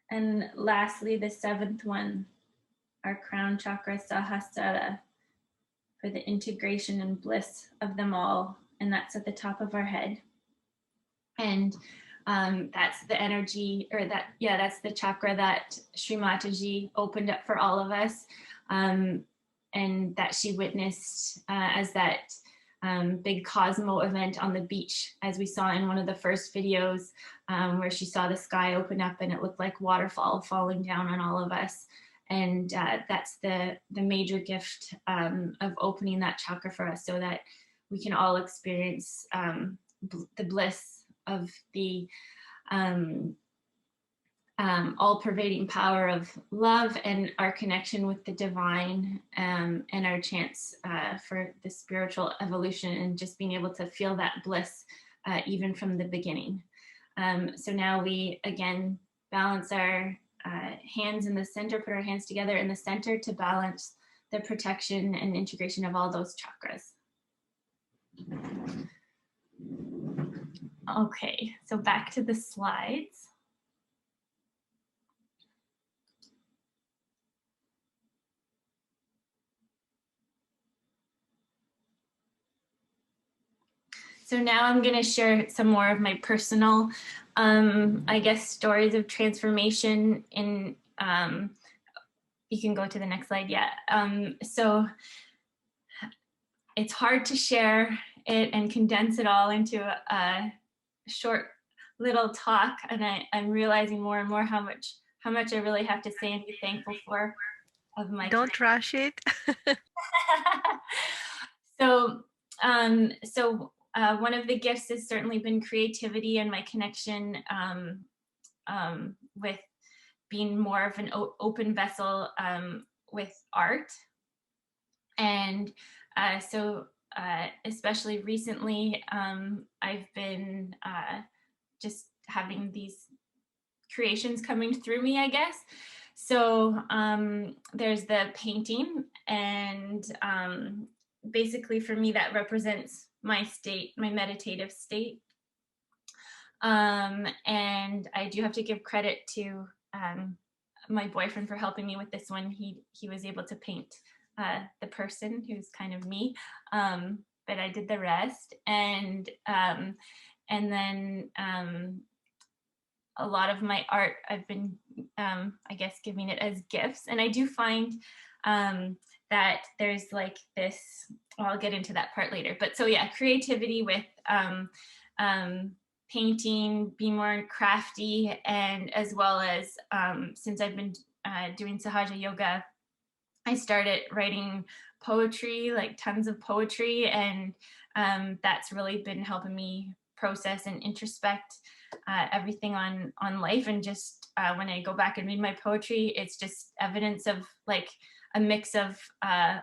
And lastly, the seventh one, our crown chakra, Sahasrara, for the integration and bliss of them all. And that's at the top of our head. And that's the energy, or that's the chakra that Shri Mataji opened up for all of us. And that she witnessed as that big Cosmo event on the beach, as we saw in one of the first videos, where she saw the sky open up and it looked like waterfall falling down on all of us. And that's the major gift of opening that chakra for us, so that we can all experience the bliss of the all-pervading power of love and our connection with the divine, and our chance for the spiritual evolution, and just being able to feel that bliss even from the beginning. So now we again balance our hands in the center, put our hands together in the center to balance the protection and integration of all those chakras. Okay, so back to the slides. So now I'm going to share some more of my personal, I guess, stories of transformation in, you can go to the next slide, yeah. So it's hard to share it and condense it all into a short little talk, and I'm realizing more and more how much I really have to say and be thankful for of my. Don't rush it. So one of the gifts has certainly been creativity and my connection with being more of an open vessel with art. And especially recently, I've been just having these creations coming through me, I guess. So there's the painting, and basically for me that represents my state, my meditative state. And I do have to give credit to my boyfriend for helping me with this one. He was able to paint the person who's kind of me, but I did the rest. And then a lot of my art, I've been, I guess, giving it as gifts. And I do find that there's like this, well, I'll get into that part later. But so yeah, creativity with painting, being more crafty, and as well as since I've been doing Sahaja yoga, I started writing poetry, like tons of poetry, and that's really been helping me process and introspect everything on life. And just when I go back and read my poetry, it's just evidence of like a mix of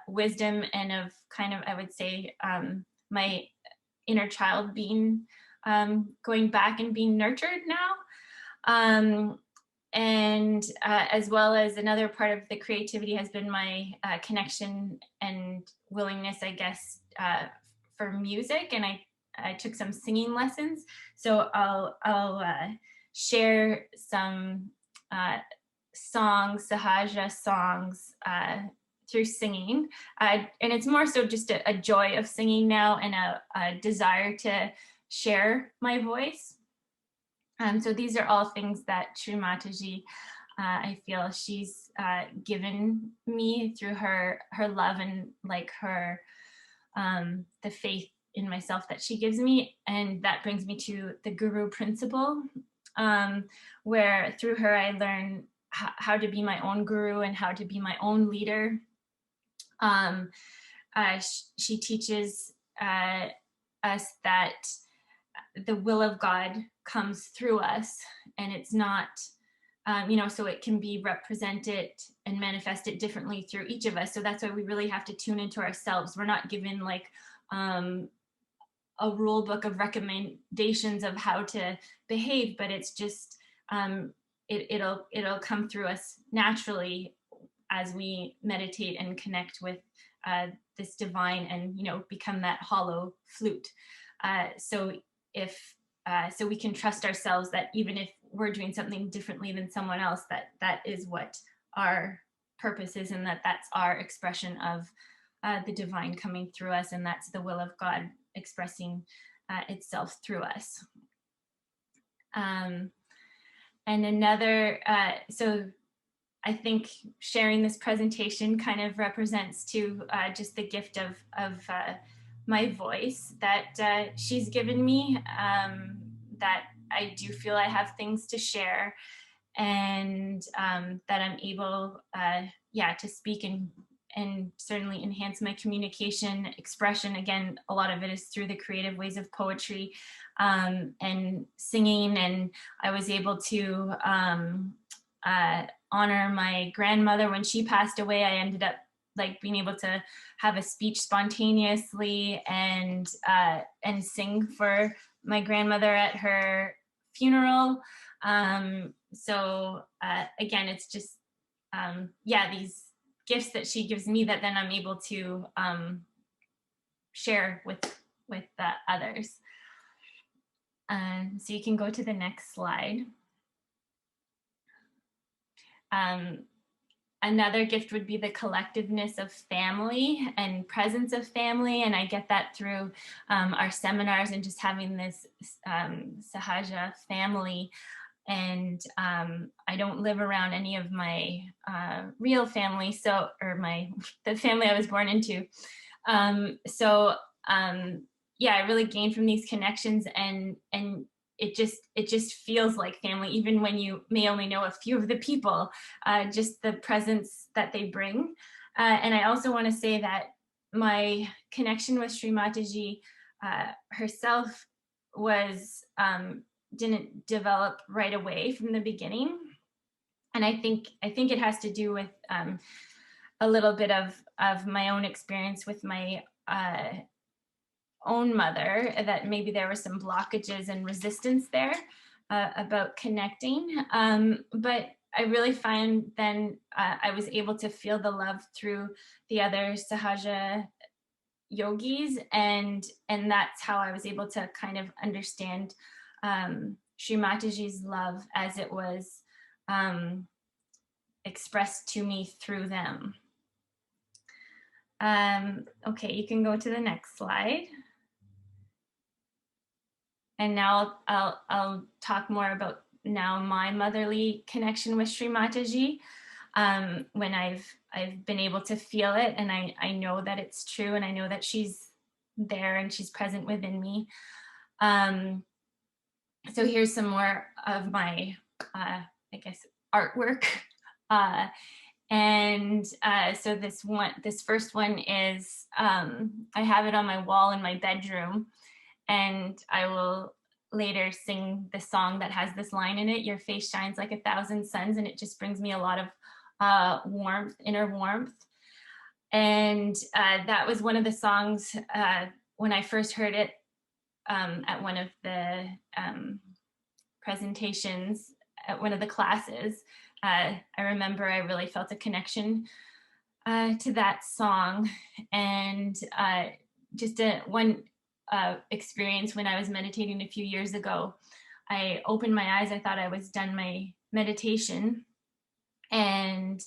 wisdom and of kind of, I would say, my inner child being going back and being nurtured now. And as well as another part of the creativity has been my connection and willingness, I guess, for music. And I took some singing lessons. So I'll share some songs, Sahaja songs, through singing. And it's more so just a joy of singing now, and a desire to share my voice. So these are all things that Shri Mataji, I feel she's given me through her love and like her, the faith in myself that she gives me. And that brings me to the guru principle, where through her I learn how to be my own guru and how to be my own leader. She teaches us that the will of God comes through us, and it's not, so it can be represented and manifested differently through each of us. So that's why we really have to tune into ourselves. We're not given like a rule book of recommendations of how to behave, but it's just it'll come through us naturally as we meditate and connect with this divine, and become that hollow flute. So we can trust ourselves that even if we're doing something differently than someone else, that is what our purpose is, and that's our expression of the divine coming through us, and that's the will of God expressing itself through us. And another, so I think sharing this presentation kind of represents to just the gift of my voice that she's given me, that I do feel I have things to share, and that I'm able, to speak and certainly enhance my communication, expression. Again, a lot of it is through the creative ways of poetry and singing. And I was able to honor my grandmother when she passed away. I ended up like being able to have a speech spontaneously and sing for my grandmother at her funeral. So again, it's just these gifts that she gives me that then I'm able to share with others. So you can go to the next slide. Another gift would be the collectiveness of family and presence of family. And I get that through our seminars and just having this Sahaja family. And I don't live around any of my real family, the family I was born into. I really gained from these connections, and it just feels like family, even when you may only know a few of the people, just the presence that they bring. And I also want to say that my connection with Shri Mataji herself didn't develop right away from the beginning. And I think it has to do with a little bit of my own experience with my own mother, that maybe there were some blockages and resistance there about connecting. But I really find then I was able to feel the love through the other Sahaja yogis, and that's how I was able to kind of understand Shri Mataji's love as it was expressed to me through them. Okay, you can go to the next slide. And now I'll talk more about now my motherly connection with Shri Mataji, when I've been able to feel it, and I know that it's true, and I know that she's there and she's present within me. So here's some more of my, artwork. So this first one is, I have it on my wall in my bedroom, and I will later sing the song that has this line in it, "Your face shines like 1,000 suns," and it just brings me a lot of warmth, inner warmth. And that was one of the songs when I first heard it at one of the presentations at one of the classes. I remember I really felt a connection to that song. And just one experience when I was meditating a few years ago, I opened my eyes. I thought I was done my meditation, and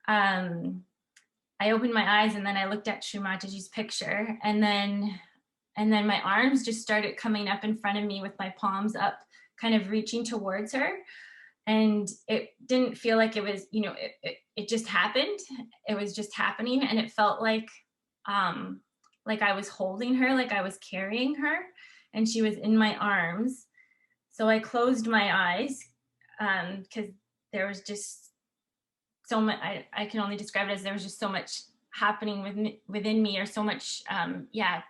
I opened my eyes, and then I looked at Shri Mataji's picture, and then my arms just started coming up in front of me with my palms up, kind of reaching towards her. And it didn't feel like it was, it just happened. It was just happening, and it felt like like I was holding her, like I was carrying her, and she was in my arms. So I closed my eyes because there was just so much, I can only describe it as there was just so much happening within me, or so much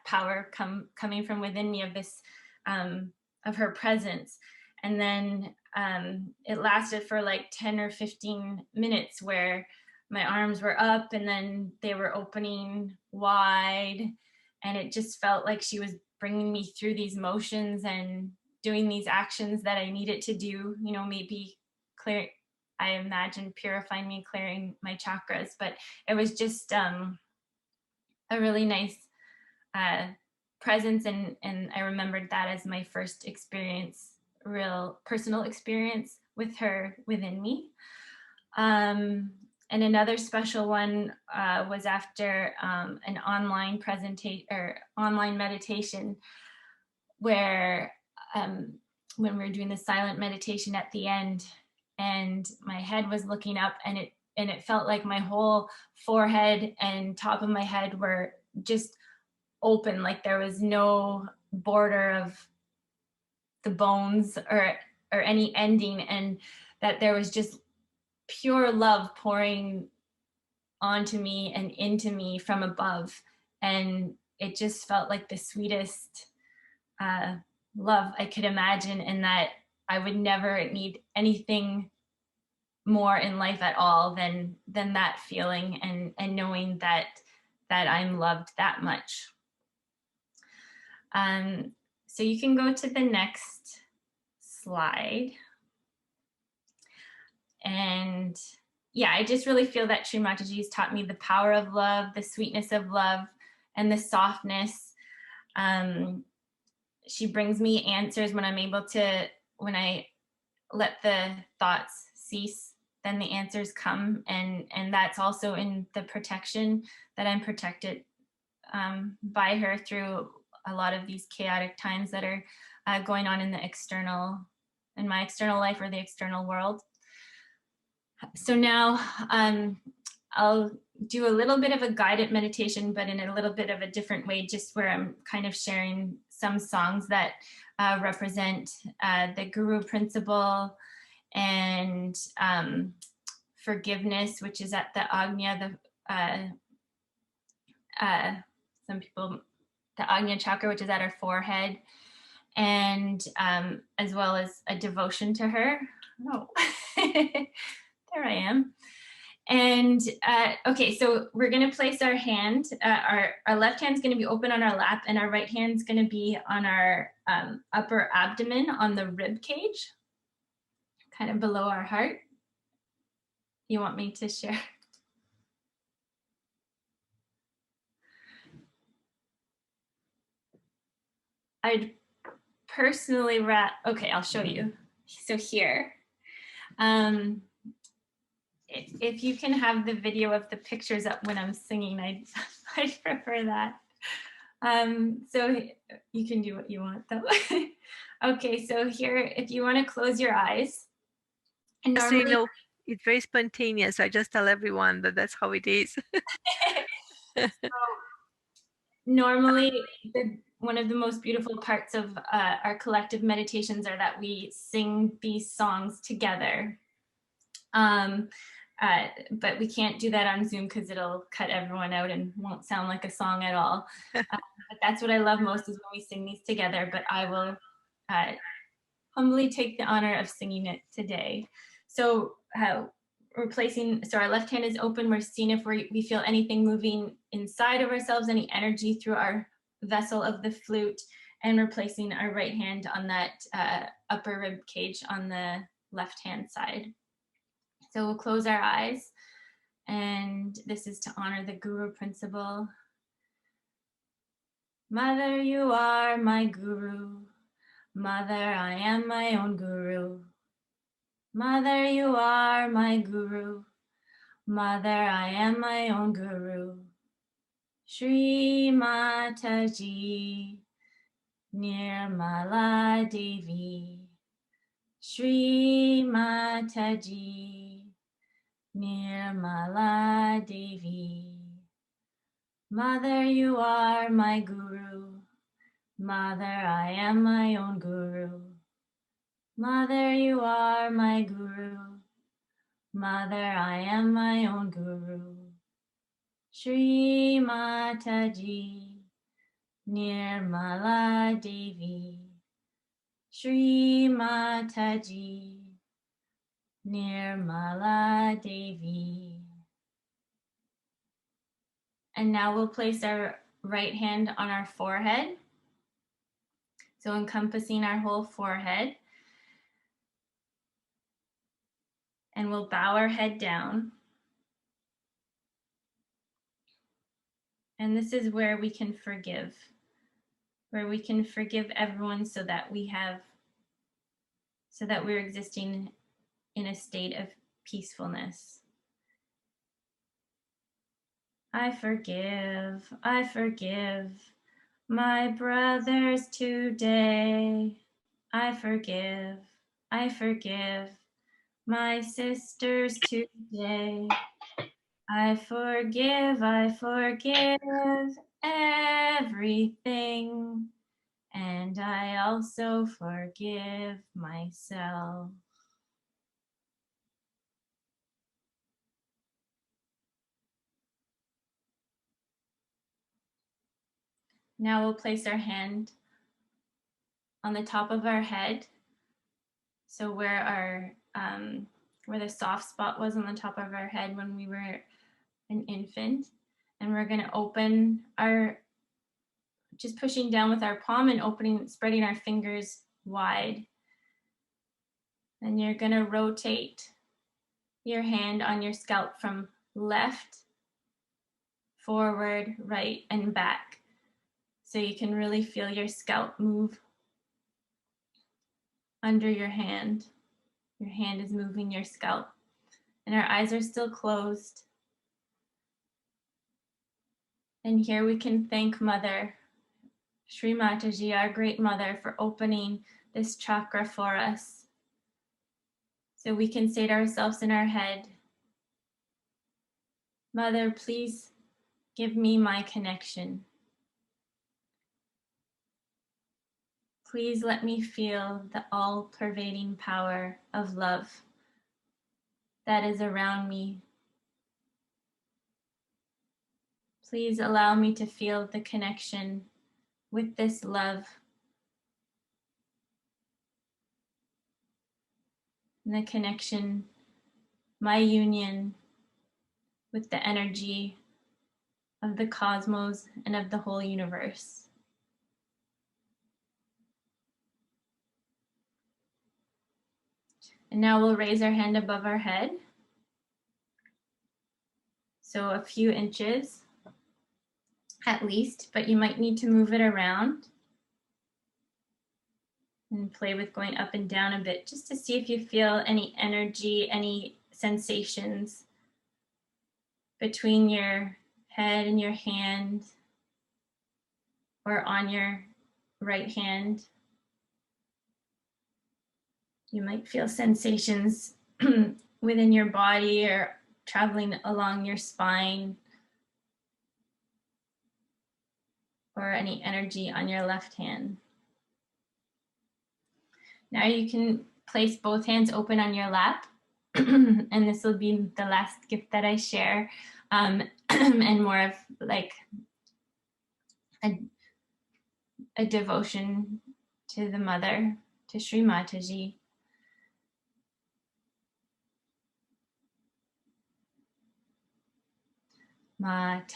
power coming from within me of this of her presence. And then it lasted for like 10 or 15 minutes where my arms were up and then they were opening wide, and it just felt like she was bringing me through these motions and doing these actions that I needed to do, you know, maybe clear, I imagine purifying me, clearing my chakras. But it was just a really nice presence, and I remembered that as my first experience, real personal experience with her within me. And another special one was after an online presentation or online meditation, where when we were doing the silent meditation at the end, and my head was looking up, and it felt like my whole forehead and top of my head were just open, like there was no border of the bones or any ending, and that there was just pure love pouring onto me and into me from above. And it just felt like the sweetest love I could imagine, and that I would never need anything more in life at all than that feeling, and knowing that I'm loved that much. So you can go to the next slide. And yeah, I just really feel that Shri Mataji has taught me the power of love, the sweetness of love, and the softness. She brings me answers when I'm able to, when I let the thoughts cease, then the answers come. And that's also in the protection, that I'm protected by her through a lot of these chaotic times that are going on in my external life, or the external world. So now I'll do a little bit of a guided meditation, but in a little bit of a different way, just where I'm kind of sharing some songs that represent the Guru principle and forgiveness, which is at the Agnya, some people, the Agnya chakra, which is at her forehead, and as well as a devotion to her. Oh, there I am. And okay, so we're gonna place our hand, our left hand's gonna be open on our lap, and our right hand's gonna be on our upper abdomen, on the rib cage, kind of below our heart. You want me to share? I'd personally okay, I'll show you. So here, if you can have the video of the pictures up when I'm singing, I'd prefer that. So you can do what you want though. Okay, so here, if you want to close your eyes. And normally, so you know, it's very spontaneous. I just tell everyone that that's how it is. So, normally, one of the most beautiful parts of our collective meditations are that we sing these songs together. But we can't do that on Zoom because it'll cut everyone out and won't sound like a song at all. But that's what I love most, is when we sing these together. But I will humbly take the honor of singing it today. So we're placing, so our left hand is open. We're seeing if we feel anything moving inside of ourselves, any energy through our vessel of the flute. And we're placing our right hand on that upper rib cage on the left hand side. So we'll close our eyes, and this is to honor the Guru principle. Mother, you are my Guru. Mother, I am my own Guru. Mother, you are my Guru. Mother, I am my own Guru. Shri Mataji, Nirmala Devi. Shri Mataji, Nirmala Devi. Mother, you are my guru. Mother, I am my own guru. Mother, you are my guru. Mother, I am my own guru. Shri Mataji, Nirmala Devi. Shri Mataji, Nirmala Devi. And now we'll place our right hand on our forehead. So encompassing our whole forehead. And we'll bow our head down. And this is where we can forgive everyone so that we're existing in a state of peacefulness. I forgive my brothers today. I forgive my sisters today. I forgive everything, and I also forgive myself. Now we'll place our hand on the top of our head, so where the soft spot was on the top of our head when we were an infant, and we're going to open just pushing down with our palm and spreading our fingers wide. And you're going to rotate your hand on your scalp from left, forward, right, and back. So you can really feel your scalp move under your hand. Your hand is moving your scalp. And our eyes are still closed. And here we can thank Mother, Shri Mataji, our great mother, for opening this chakra for us. So we can say to ourselves in our head, Mother, please give me my connection. Please let me feel the all-pervading power of love that is around me. Please allow me to feel the connection with this love. And the connection, my union with the energy of the cosmos and of the whole universe. And now we'll raise our hand above our head. So a few inches at least, but you might need to move it around and play with going up and down a bit just to see if you feel any energy, any sensations between your head and your hand or on your right hand. You might feel sensations within your body or traveling along your spine, or any energy on your left hand. Now you can place both hands open on your lap, and this will be the last gift that I share, and more of like a devotion to the mother, to Shri Mataji. Mataji,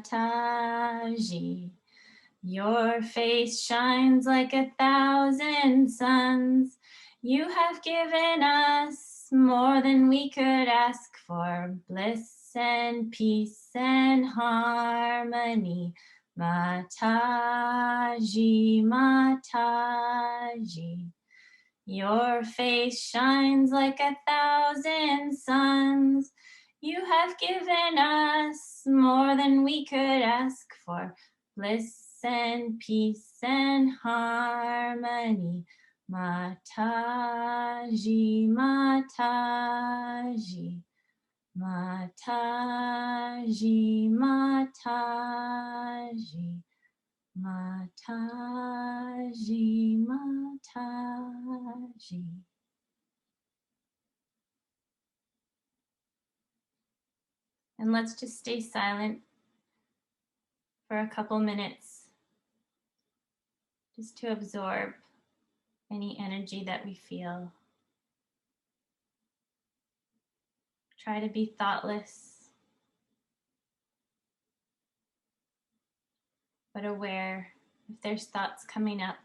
Mataji, your face shines like 1,000 suns. You have given us more than we could ask for, bliss and peace and harmony. Mataji, Mataji, your face shines like 1,000 suns. You have given us more than we could ask for, bliss and peace and harmony. Mataji, Mataji, Mataji, Mataji, Mataji, Mataji. And let's just stay silent for a couple minutes, just to absorb any energy that we feel. Try to be thoughtless, but aware. If there's thoughts coming up,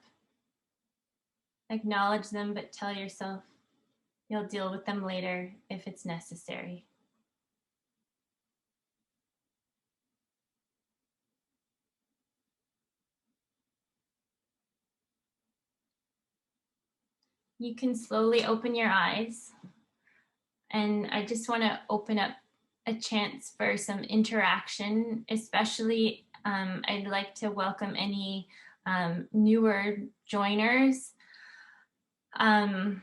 acknowledge them, but tell yourself you'll deal with them later if it's necessary. You can slowly open your eyes, and I just want to open up a chance for some interaction, especially I'd like to welcome any newer joiners to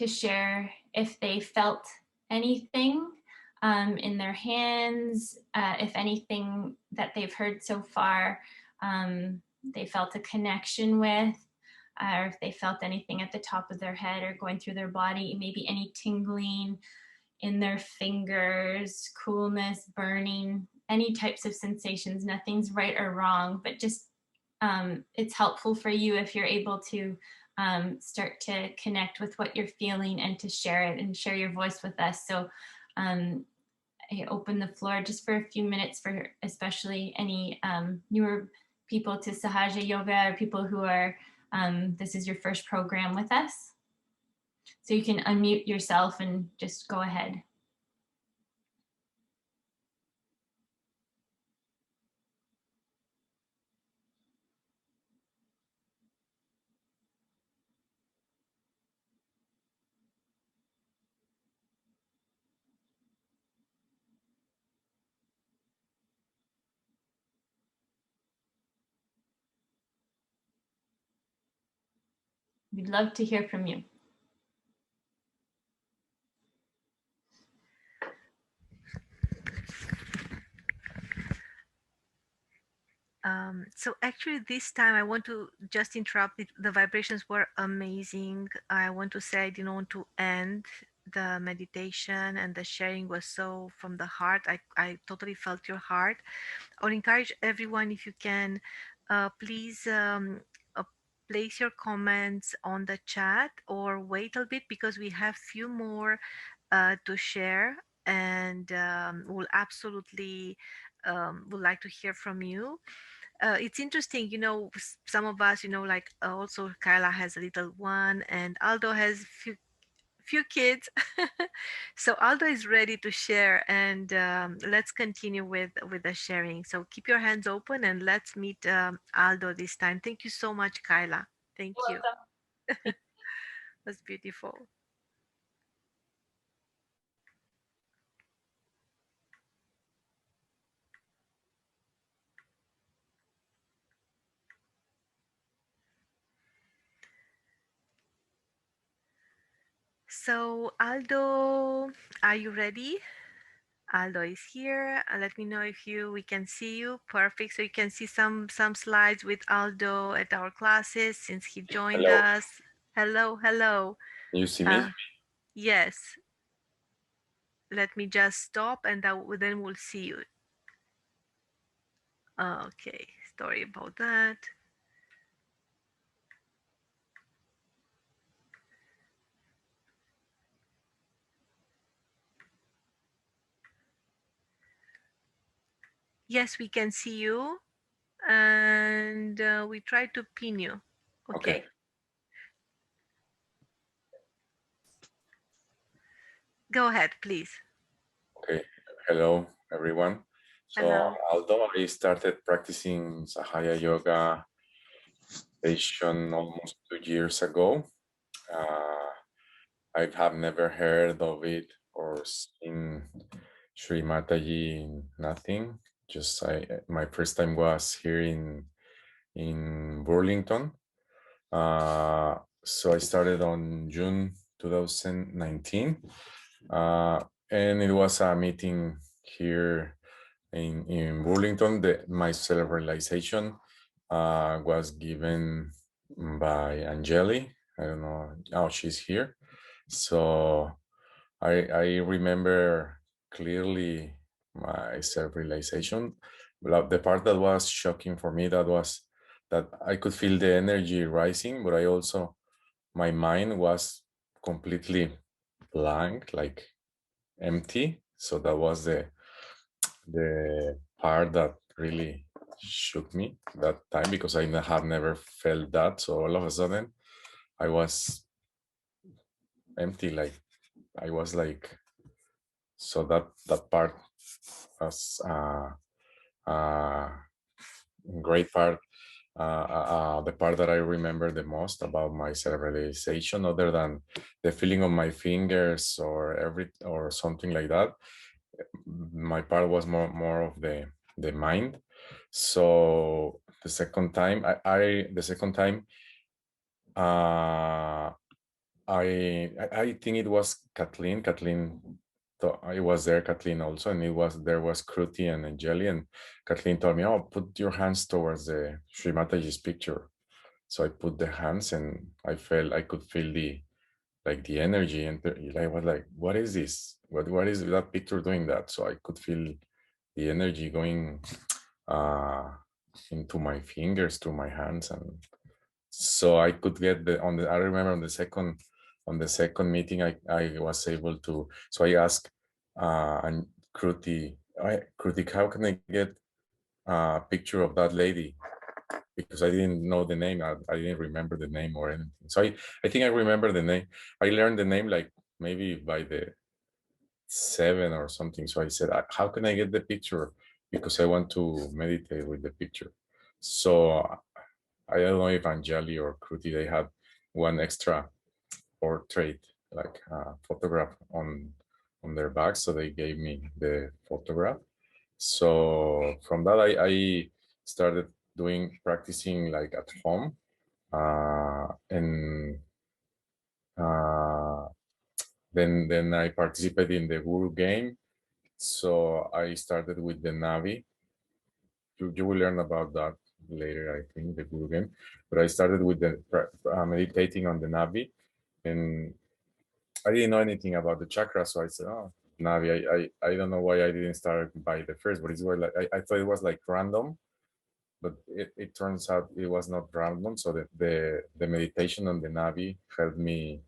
share if they felt anything in their hands, if anything that they've heard so far they felt a connection with, or if they felt anything at the top of their head or going through their body, maybe any tingling in their fingers, coolness, burning, any types of sensations. Nothing's right or wrong, but just it's helpful for you if you're able to start to connect with what you're feeling and to share it and share your voice with us. So I open the floor just for a few minutes for especially any newer people to Sahaja Yoga, or people who are, this is your first program with us. So you can unmute yourself and just go ahead. We'd love to hear from you. So actually this time I want to just interrupt it. The vibrations were amazing. I want to say I didn't want to end the meditation, and the sharing was so from the heart. I totally felt your heart. I would encourage everyone, if you can, please place your comments on the chat or wait a bit, because we have few more to share, and we'll absolutely would like to hear from you. It's interesting, some of us, like also Kyla has a little one, and Aldo has few kids. So Aldo is ready to share, and let's continue with the sharing. So keep your hands open, and let's meet Aldo this time. Thank you so much, Kyla. Thank you. That's beautiful. So Aldo, are you ready? Aldo is here. Let me know if we can see you. Perfect. So you can see some slides with Aldo at our classes since he joined us. Hello, hello. You see me? Yes. Let me just stop, and then we'll see you. Okay. Sorry about that. Yes, we can see you, and we try to pin you. Okay. Go ahead, please. Okay. Hello, everyone. So Hello. Aldo, I started practicing Sahaja Yoga meditation almost 2 years ago. I have never heard of it or seen Shri Mataji, nothing. Just my first time was here in Burlington. So I started on June 2019. and it was a meeting here in Burlington. My self-realization was given by Angeli. I don't know. Oh, she's here. So I remember clearly my self-realization. The part that was shocking for me, that was that I could feel the energy rising, but I also, my mind was completely blank, like empty. So that was the part that really shook me that time, because I have never felt that. So all of a sudden I was empty, like I was like, so that part was great part, the part that I remember the most about my self-realization, other than the feeling of my fingers or something like that. My part was more of the mind. So the second time, uh, I think it was Kathleen. I was there, Kathleen also, and there was Kruti and Angeli, and Kathleen told me, "Oh, put your hands towards the Shri Mataji's picture." So I put the hands, and I could feel the energy, and I was like, "What is this? What is that picture doing that?" So I could feel the energy going into my fingers, to my hands, and so I could get I remember on the second meeting, I was able to, so I asked and Kruti, how can I get a picture of that lady? Because I didn't know the name. I didn't remember the name or anything. So I think I remember the name. I learned the name like maybe by the 7 or something. So I said, how can I get the picture? Because I want to meditate with the picture. So I don't know if Angeli or Kruti, they had one extra portrait, like photograph on their back. So they gave me the photograph. So from that, I started practicing like at home. And then I participated in the Guru game. So I started with the Navi. You will learn about that later, I think, the Guru game. But I started with the meditating on the Navi, and I didn't know anything about the chakra, so I said, "Oh, Navi." I don't know why I didn't start by the first, but it's like I thought it was like random, but it turns out it was not random. So the meditation on the Navi helped me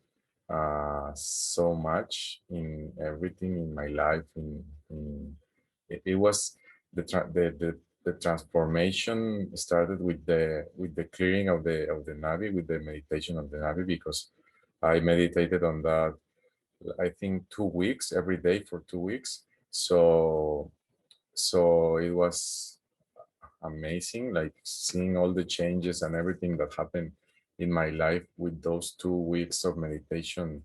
so much in everything in my life. It was the transformation started with the clearing of the Navi, with the meditation of the Navi, because I meditated on that, I think 2 weeks every day for 2 weeks. So it was amazing, like seeing all the changes and everything that happened in my life with those 2 weeks of meditation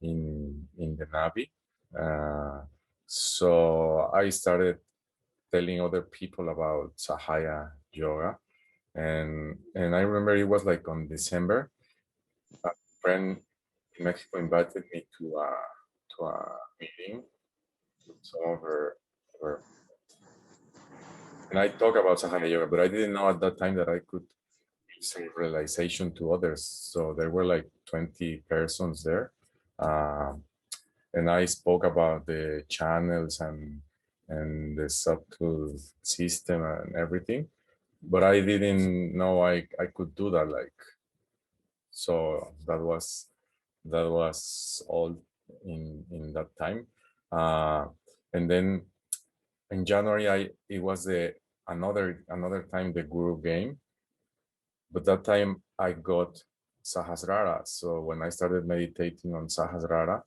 in the Navi. So I started telling other people about Sahaja yoga, and I remember it was like on December. A friend in Mexico invited me to a meeting with some of her, and I talk about Sahaja yoga, but I didn't know at that time that I could self-realization to others. So there were like 20 persons there. And I spoke about the channels and the subtle system and everything, but I didn't know I could do that. Like, so that was all in that time. And then in January, it was another time the Guru game, but that time I got Sahasrara. So when I started meditating on Sahasrara,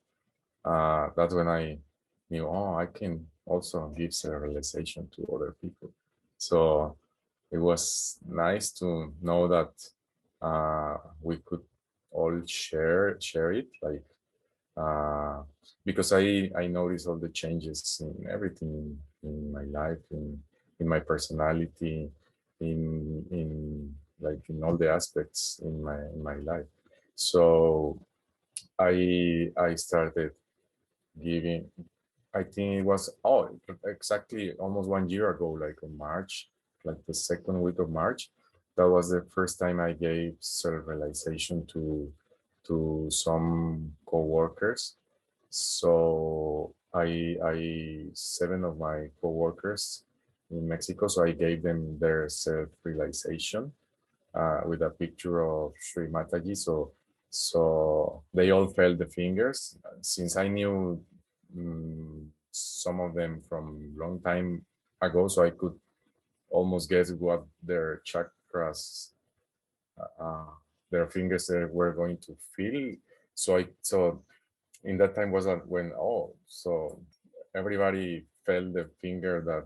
that's when I knew, oh, I can also give self-realization to other people. So it was nice to know that we could all share it, like because I noticed all the changes in everything in my life, in my personality, in like in all the aspects in my life. So I started giving I think it was exactly almost 1 year ago, like in March, like the second week of March. That was the first time I gave self-realization to some co-workers. So I 7 of my co-workers in Mexico, so I gave them their self-realization with a picture of Shri Mataji. So they all felt the fingers. Since I knew some of them from long time ago, so I could almost guess what their chakras, uh, their fingers were going to feel. So in that time was that when so everybody felt the finger that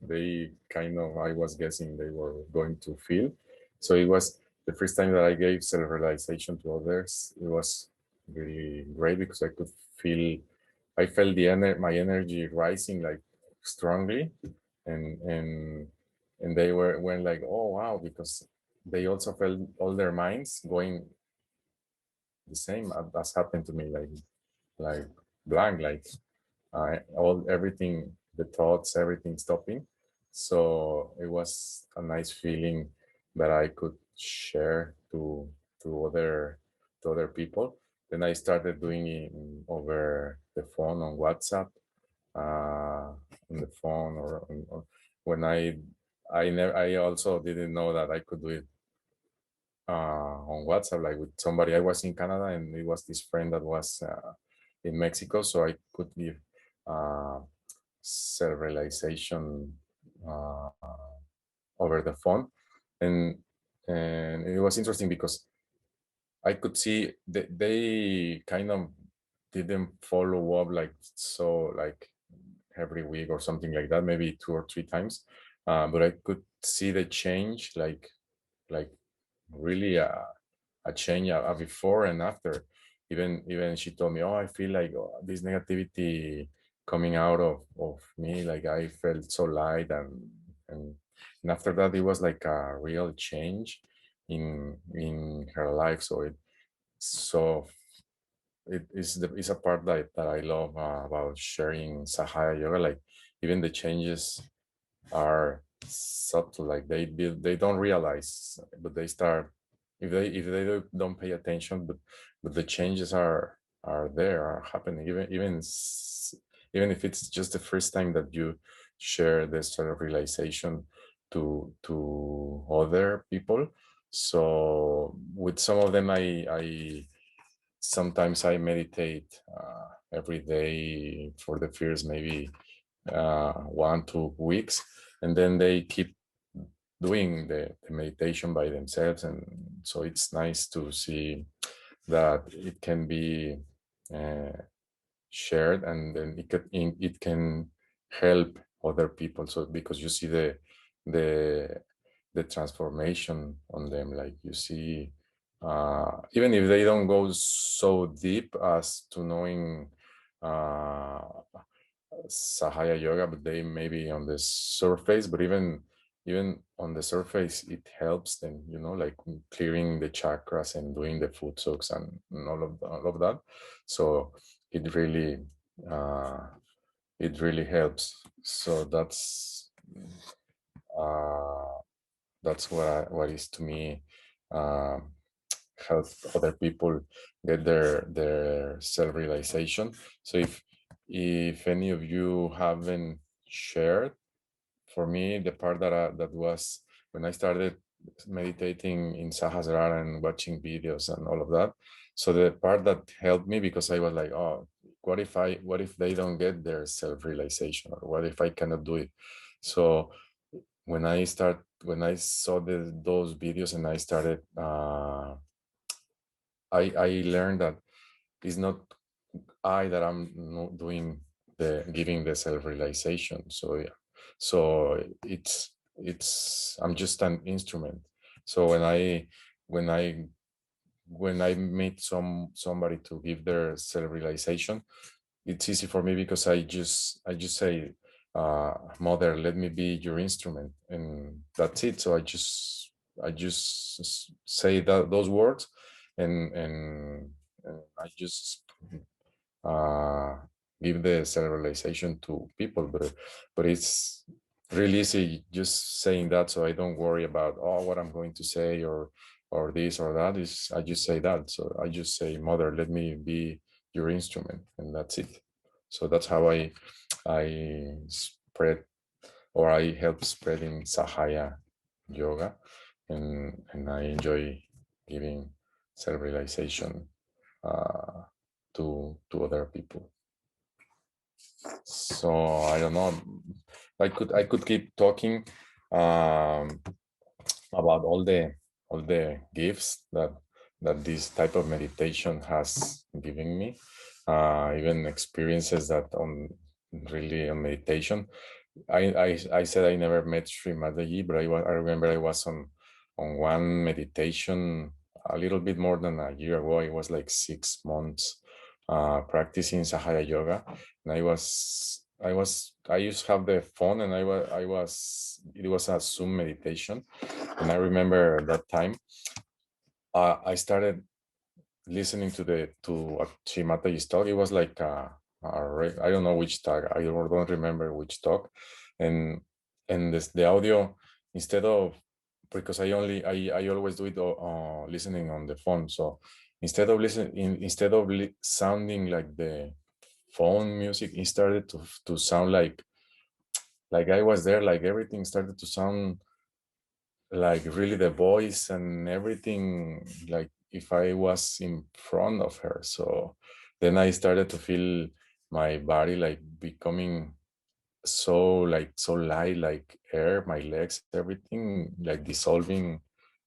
they kind of, I was guessing they were going to feel. So it was the first time that I gave self-realization to others. It was really great because I could feel, I felt my energy rising like strongly, and and they went like, oh wow, because they also felt all their minds going the same as happened to me, like blank, like all everything, the thoughts, everything stopping. So it was a nice feeling that I could share to other people. Then I started doing it over the phone on WhatsApp, on the phone, or when I also didn't know that I could do it on WhatsApp, like with somebody. I was in Canada, and it was this friend that was in Mexico, so I could give uh, self-realization uh, over the phone, and and it was interesting because I could see that they kind of didn't follow up like so, like every week or something like that, maybe 2 or 3 times, but I could see the change, like really a change, a before and after. Even she told me, oh, I feel like this negativity coming out of me, like I felt so light, and and after that it was like a real change in her life. So it is a part that I love about sharing Sahaja yoga. Like even the changes are subtle, like they don't realize, but they start if they don't pay attention, but the changes are there, are happening, even if it's just the first time that you share this sort of realization to other people. So with some of them, I sometimes I meditate every day for the first maybe 1 2 weeks, and then they keep doing the meditation by themselves. And so it's nice to see that it can be uh, shared, and then it can help other people. So because you see the the transformation on them, like you see, even if they don't go so deep as to knowing uh, Sahaja yoga, but they maybe on the surface, but even on the surface, it helps them, like clearing the chakras and doing the foot soaks and all of that. So it really uh, it really helps. So uh, that's what is to me uh, help other people get their self-realization. So if any of you haven't shared, for me, the part that was when I started meditating in Sahaja and watching videos and all of that. So the part that helped me, because I was like, oh, what if they don't get their self-realization, or what if I cannot do it? So when I saw those videos and I started, I learned that it's not I that I'm not doing the giving the self-realization. So yeah, so it's I'm just an instrument. So when I when I meet somebody to give their self-realization, it's easy for me because I just say, mother, let me be your instrument, and that's it. So I just say those words, and I just uh, give the self-realization to people, but it's really easy just saying that, so I don't worry about what I'm going to say or this or that. Is I just say that. So I just say, Mother, let me be your instrument, and that's it. So that's how I spread, or I help spreading Sahaja yoga, and I enjoy giving self-realization to other people. So I don't know. I could keep talking about all the gifts that this type of meditation has given me. Even experiences that on meditation. I said I never met Shri Mataji, but I remember I was on one meditation a little bit more than a year ago. It was like 6 months practicing Sahaja yoga, and I used to have the phone, and it was a Zoom meditation, and I remember that time I started listening to Shri Mataji's talk. It was like I don't know which talk. I don't remember which talk, and the audio, instead of, because I always do it listening on the phone. So instead of sounding like the phone music, it started to sound like I was there. Like everything started to sound like really the voice and everything, like if I was in front of her. So then I started to feel my body like becoming so light, like air, my legs, everything like dissolving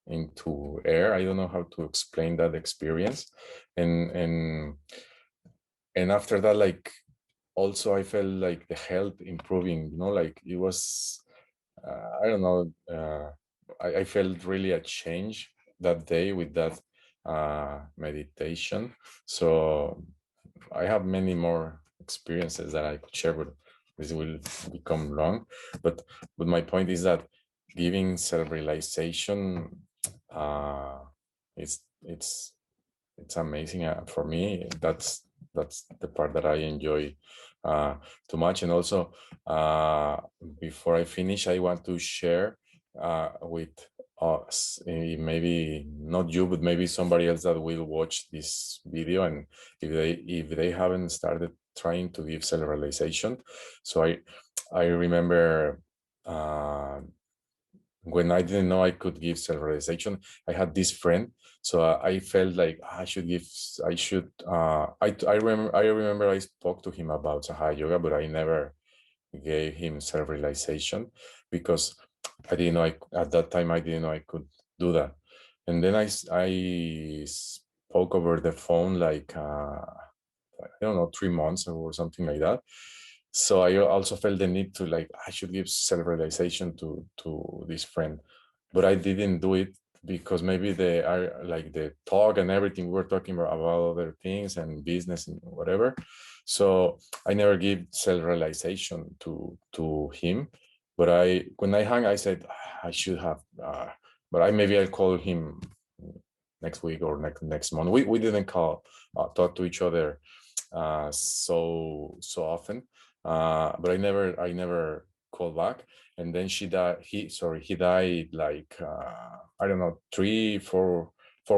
into air. I don't know how to explain that experience. And after that, like, also I felt like the health improving, like it was I don't know, I felt really a change that day with that meditation. So I have many more experiences that I could share, but this will become long. But my point is that giving self-realization, it's amazing for me. That's the part that I enjoy too much. And also, before I finish, I want to share with us, maybe not you, but maybe somebody else that will watch this video, and if they haven't started trying to give self-realization. So I remember when I didn't know I could give self-realization, I had this friend. So I felt like I remember I spoke to him about Sahaja yoga, but I never gave him self-realization because I didn't know at that time I didn't know I could do that. And then I spoke over the phone like I don't know, 3 months or something like that. So I also felt the need to, like, I should give self-realization to this friend, but I didn't do it because maybe the talk and everything, we were talking about other things and business and whatever. So I never give self-realization to him. But when I hung, I said I should have. But I'll call him next week or next month. We didn't talk to each other so often, but I never called back. And then he died like I don't know, 3-4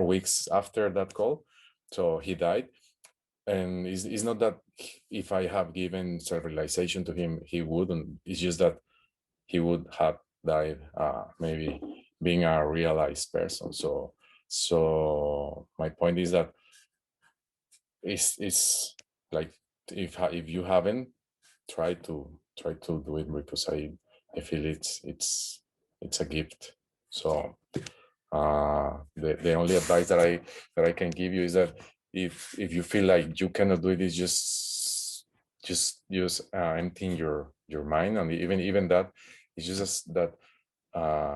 weeks after that call. So he died. And it's not that if I have given self-realization to him, he wouldn't. It's just that he would have died maybe being a realized person. So my point is that it's like, if you haven't, try to do it, because I feel it's a gift. So the only advice that I can give you is that if you feel like you cannot do it, is just emptying your mind. And even that, it's just that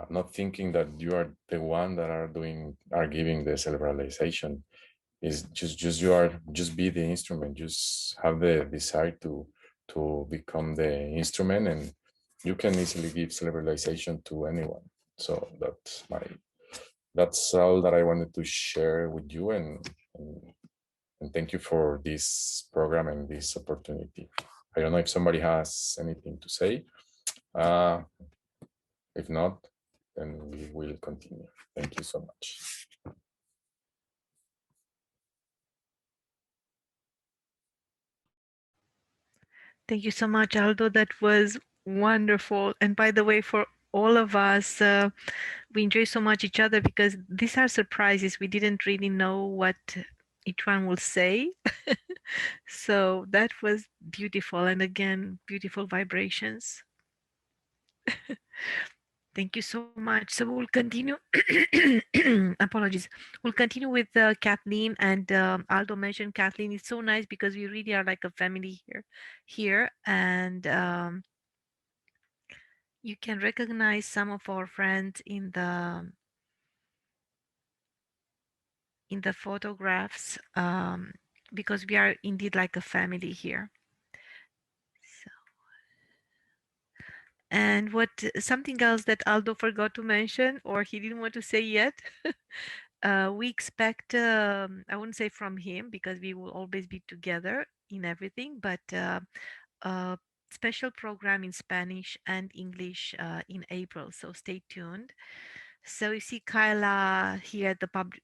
not thinking that you are the one that are giving the self-realization. Is just be the instrument. Just have the desire to become the instrument, and you can easily give self-realization to anyone. So that's all that I wanted to share with you. And And thank you for this program and this opportunity. I don't know if somebody has anything to say. If not, then we will continue. Thank you so much. Thank you so much, Aldo. That was wonderful. And by the way, for all of us, we enjoy so much each other because these are surprises. We didn't really know what each one will say. So that was beautiful. And again, beautiful vibrations. Thank you so much. So we'll continue. Apologies. We'll continue with Kathleen, and Aldo mentioned Kathleen. It's so nice because we really are like a family here, and you can recognize some of our friends in the photographs, because we are indeed like a family here. So, and what something else that Aldo forgot to mention, or he didn't want to say yet. We expect, I wouldn't say from him because we will always be together in everything, but a special program in Spanish and English in April. So stay tuned. So you see Kyla here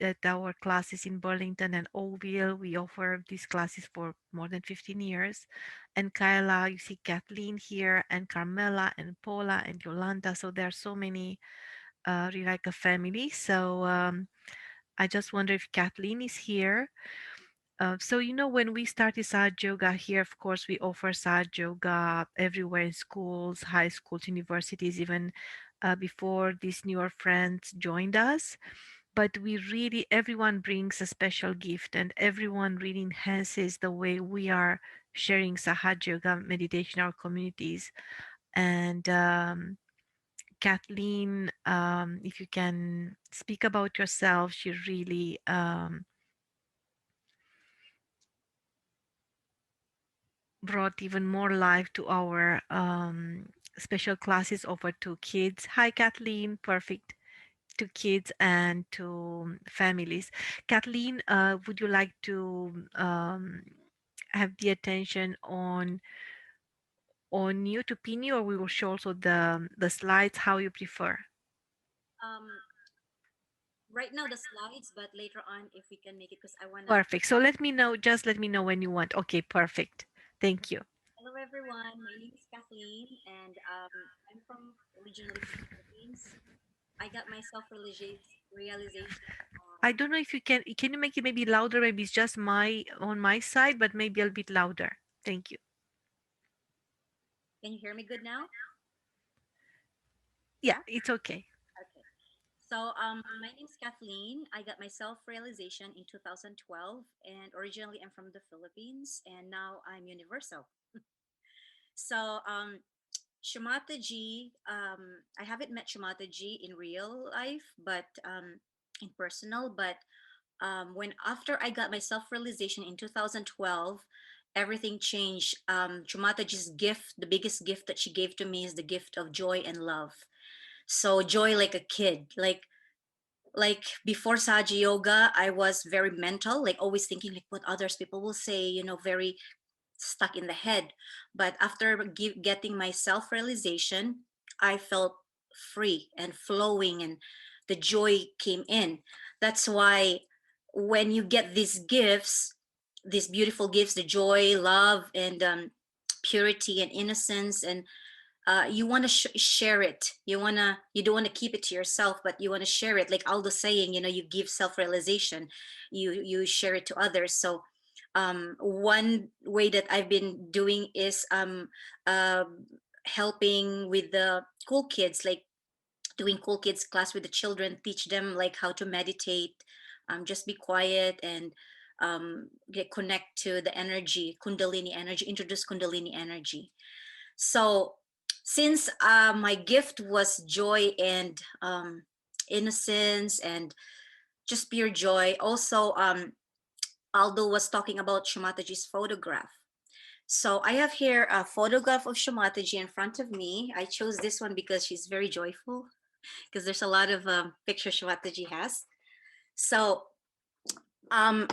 at our classes in Burlington and Oakville. We offer these classes for more than 15 years. And Kyla, you see Kathleen here, and Carmela and Paula and Yolanda. So there are so many, really like a family. So I just wonder if Kathleen is here. So, when we started Sahaja Yoga here, of course, we offer Sahaja Yoga everywhere in schools, high schools, universities, even before these newer friends joined us. But everyone brings a special gift, and everyone really enhances the way we are sharing Sahaja Yoga meditation in our communities. And Kathleen, if you can speak about yourself, she really brought even more life to our special classes offered to kids. Hi, Kathleen. Perfect. To kids and to families. Kathleen, would you like to have the attention on you to pin you, or we will show also the slides, how you prefer? Right now the slides, but later on if we can make it, because I want to. Perfect. So let me know when you want. Okay, perfect. Thank you. Hello everyone, my name is Kathleen, and I'm originally from the Philippines. I got my self-realization. I don't know if you can you make it maybe louder? Maybe it's just on my side, but maybe a bit louder. Thank you. Can you hear me good now? Yeah, it's okay. Okay. So my name is Kathleen. I got my self-realization in 2012, and originally I'm from the Philippines, and now I'm universal. So Shri Mataji, I haven't met Shri Mataji in real life, but in personal. But after I got my self-realization in 2012, everything changed. Shri Mataji's gift, the biggest gift that she gave to me, is the gift of joy and love. So joy like a kid, like before Sahaja Yoga, I was very mental, like always thinking like what others people will say, very stuck in the head. But after getting my self-realization, I felt free and flowing, and the joy came in. That's why when you get these gifts, these beautiful gifts, the joy, love, and purity and innocence, and you want to share it. You don't want to keep it to yourself, but you want to share it. Like Aldo saying, you give self-realization, you share it to others. So one way that I've been doing is helping with the cool kids, like doing cool kids class with the children, teach them like how to meditate, just be quiet, and connect to the energy, Kundalini energy, introduce Kundalini energy. So since my gift was joy and innocence and just pure joy, also Aldo was talking about Shri Mataji's photograph. So I have here a photograph of Shri Mataji in front of me. I chose this one because she's very joyful, because there's a lot of pictures Shri Mataji has. So Um,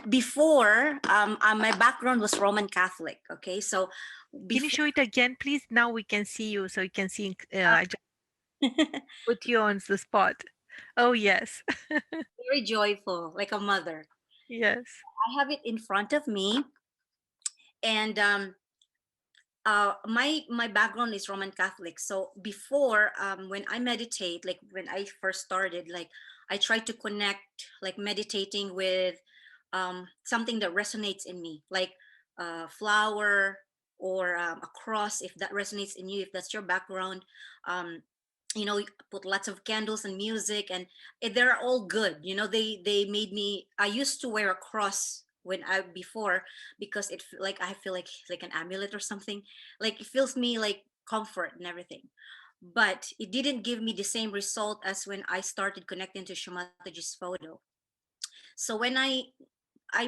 before, my background was Roman Catholic. Okay, so Can you show it again, please? Now we can see you, so you can see. I just put you on the spot. Oh yes, very joyful, like a mother. yes. I have it in front of me, and my background is Roman Catholic. So before, when I meditate, like when I first started, like I try to connect, like meditating with something that resonates in me, like a flower or a cross, if that resonates in you, if that's your background. um, you put lots of candles and music, and they're all good. They made me. I used to wear a cross when I before, because like I feel like an amulet or something. Like it feels me like comfort and everything. But it didn't give me the same result as when I started connecting to Shri Mataji's photo. So when I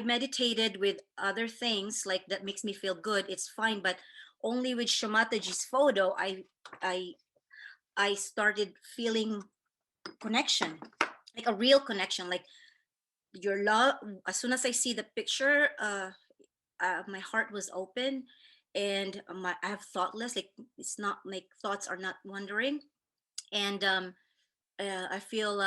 meditated with other things like that makes me feel good, it's fine. But only with Shri Mataji's photo, I I started feeling connection, like a real connection, like your love. As soon as I see the picture, my heart was open, and I have thoughtless, like it's not like thoughts are not wandering, and I feel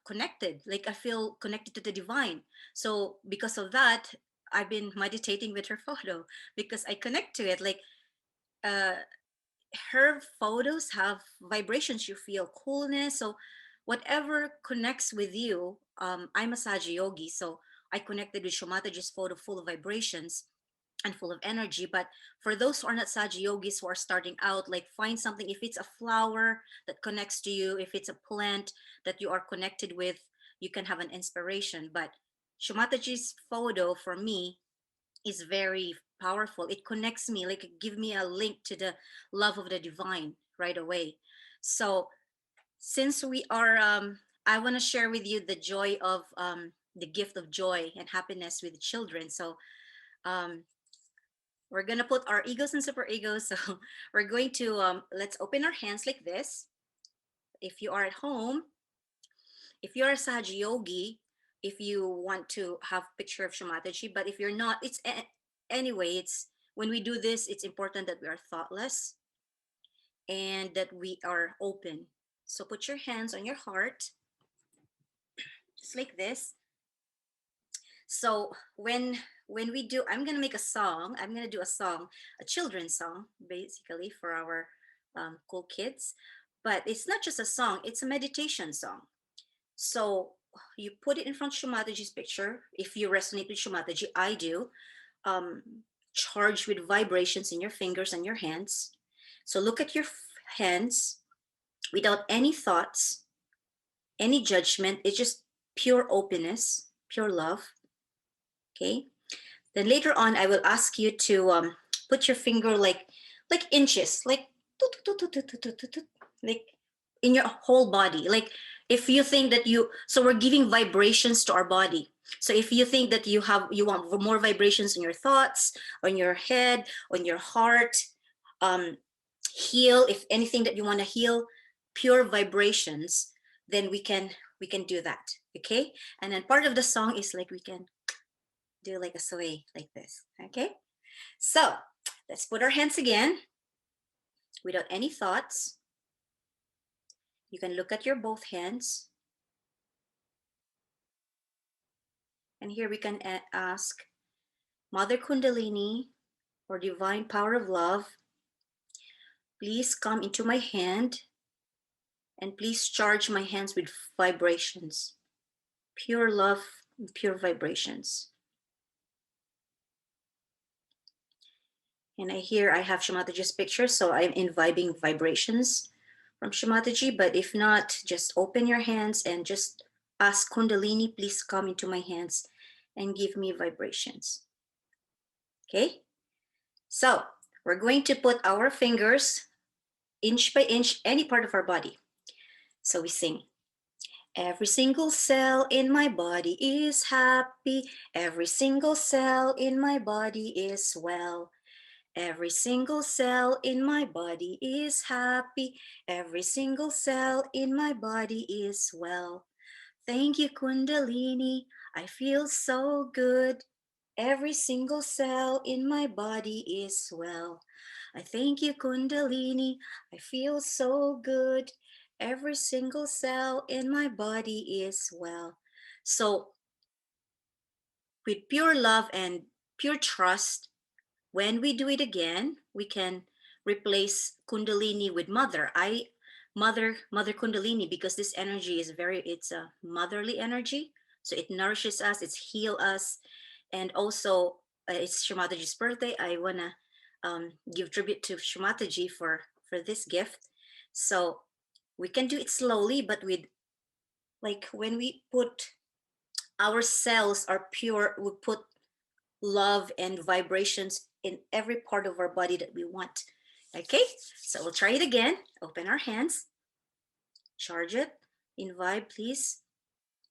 connected, like I feel connected to the divine. So because of that, I've been meditating with her photo because I connect to it. Like uh, her photos have vibrations, you feel coolness. So whatever connects with you, I'm a Sahaja yogi, so I connected with Shomataji's photo, full of vibrations and full of energy. But for those who are not Sahaja yogis, who are starting out, like find something. If it's a flower that connects to you, if it's a plant that you are connected with, you can have an inspiration. But Shomataji's photo for me is very powerful. It connects me, like it give me a link to the love of the divine right away. So since we are, I want to share with you the joy of the gift of joy and happiness with children. So um, we're gonna put our egos and super egos. So we're going to let's open our hands like this. If you are at home, if you're a Sahaja yogi, if you want to have picture of Shri Mataji, but if you're not, anyway, it's when we do this, it's important that we are thoughtless and that we are open. So put your hands on your heart, just like this. So when we do, I'm gonna make a song. I'm gonna do a song, a children's song, basically for our cool kids. But it's not just a song; it's a meditation song. So you put it in front of Shri Mataji's picture. If you resonate with Shri Mataji, I do. Um, Charged with vibrations in your fingers and your hands. So look at your hands without any thoughts, any judgment. It's just pure openness, pure love. Okay. Then later on, I will ask you to put your finger like inches, like like in your whole body. Like if you think that so we're giving vibrations to our body. So if you think that you want more vibrations on your thoughts, on your head, on your heart, heal, if anything that you want to heal, pure vibrations, then we can do that. Okay. And then part of the song is like we can do like a sway like this. Okay. So let's put our hands again without any thoughts. You can look at your both hands. And here we can ask Mother Kundalini, or divine power of love, please come into my hand and please charge my hands with vibrations, pure love and pure vibrations. And I have Shri Mataji's picture, so I'm imbibing vibrations from Shri Mataji. But if not, just open your hands and just ask Kundalini, please come into my hands and give me vibrations. Okay? So we're going to put our fingers inch by inch, any part of our body. So we sing. Every single cell in my body is happy. Every single cell in my body is well. Every single cell in my body is happy. Every single cell in my body is well. Thank you, Kundalini. I feel so good. Every single cell in my body is well. I thank you, Kundalini. I feel so good. Every single cell in my body is well. So, with pure love and pure trust, when we do it again, we can replace Kundalini with Mother. Mother Kundalini, because this energy is it's a motherly energy. So it nourishes us, it's heal us, and also it's Shri Mataji's birthday. I wanna give tribute to Shri Mataji for this gift. So we can do it slowly, but with, like, when we put our cells are pure, we put love and vibrations in every part of our body that we want. Okay, so we'll try it again. Open our hands, charge it in vibe, please.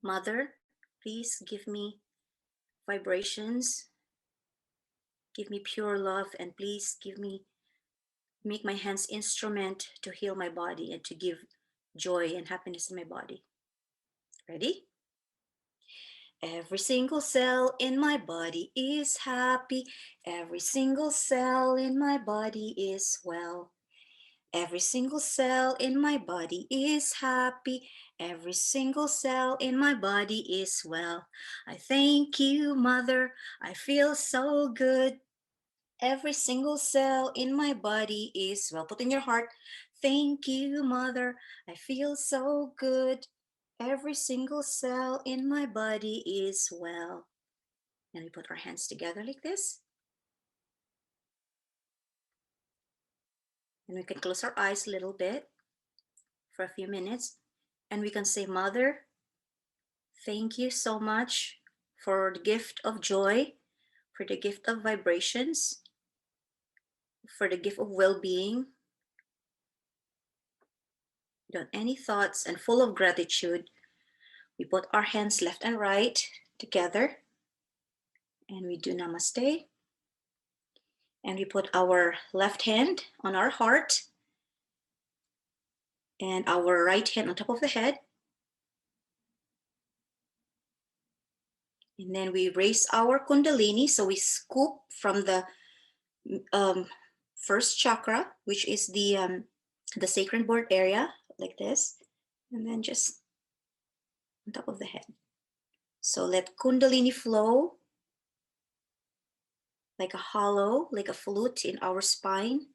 Mother, please give me vibrations, give me pure love, and please make my hands instrument to heal my body and to give joy and happiness in my body. Ready? Every single cell in my body is happy. Every single cell in my body is well. Every single cell in my body is happy. Every single cell in my body is well. I thank you, Mother. I feel so good. Every single cell in my body is well. Put in your heart. Thank you, Mother. I feel so good. Every single cell in my body is well. And we put our hands together like this. And we can close our eyes a little bit for a few minutes. And we can say, Mother, thank you so much for the gift of joy, for the gift of vibrations, for the gift of well-being. Without any thoughts and full of gratitude, we put our hands left and right together and we do namaste. And we put our left hand on our heart and our right hand on top of the head. And then we raise our Kundalini. So we scoop from the first chakra, which is the sacral board area, like this. And then just on top of the head. So let Kundalini flow like a hollow, like a flute in our spine.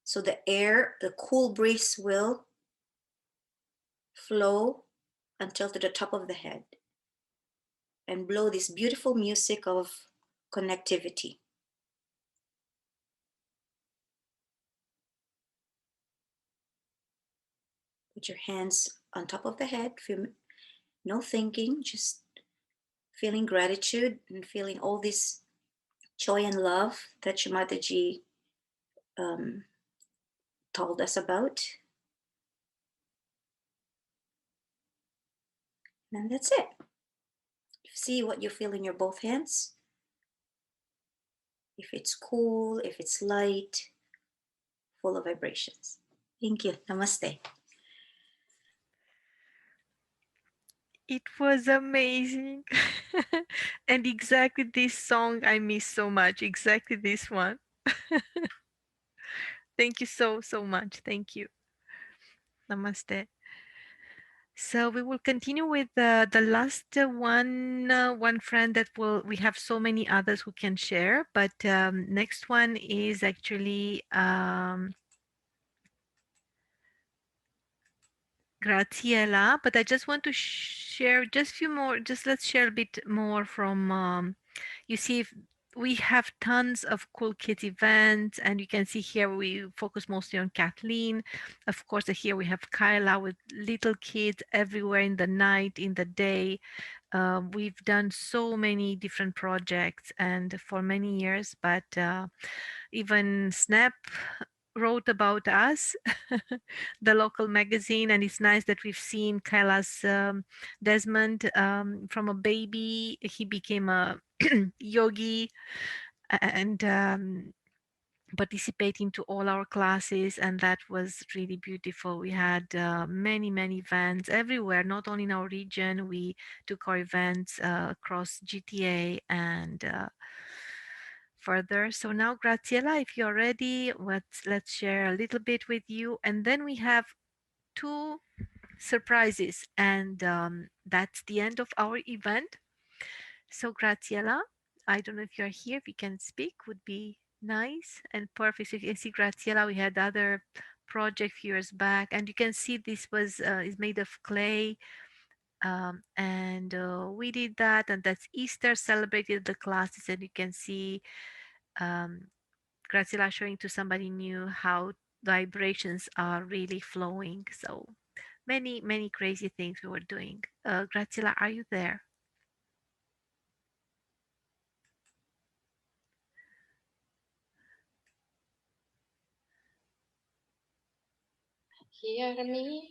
So the air, the cool breeze will flow until to the top of the head and blow this beautiful music of connectivity. Put your hands on top of the head, no thinking, just feeling gratitude and feeling all this joy and love that Shri Mataji told us about. And that's it. See what you feel in your both hands. If it's cool, if it's light, full of vibrations. Thank you. Namaste. It was amazing. And exactly this song I miss so much. Exactly this one. Thank you so much. Thank you. Namaste. So we will continue with the last one friend that we have so many others who can share, but next one is actually Gratiela, but I just want to share just few more, let's share a bit more from, you see, if we have tons of cool kids events, and you can see here we focus mostly on Kathleen. Of course, here we have Kyla with little kids everywhere in the night, in the day. We've done so many different projects and for many years, but even Snap wrote about us, the local magazine, and it's nice that we've seen Kyla's Desmond from a baby. He became a yogi, and participating to all our classes, and that was really beautiful. We had many events everywhere, not only in our region. We took our events across GTA and further. So now, Gratiela, if you're ready, let's share a little bit with you, and then we have two surprises, and that's the end of our event. So, Gratiela, I don't know if you're here. If you can speak, would be nice and perfect. So you can see Gratiela. We had other project few years back, and you can see this was is made of clay, and we did that, and that's Easter celebrated the classes, and you can see um, Graciela showing to somebody new how vibrations are really flowing. So many crazy things we were doing. Graciela, are you there? Hear me?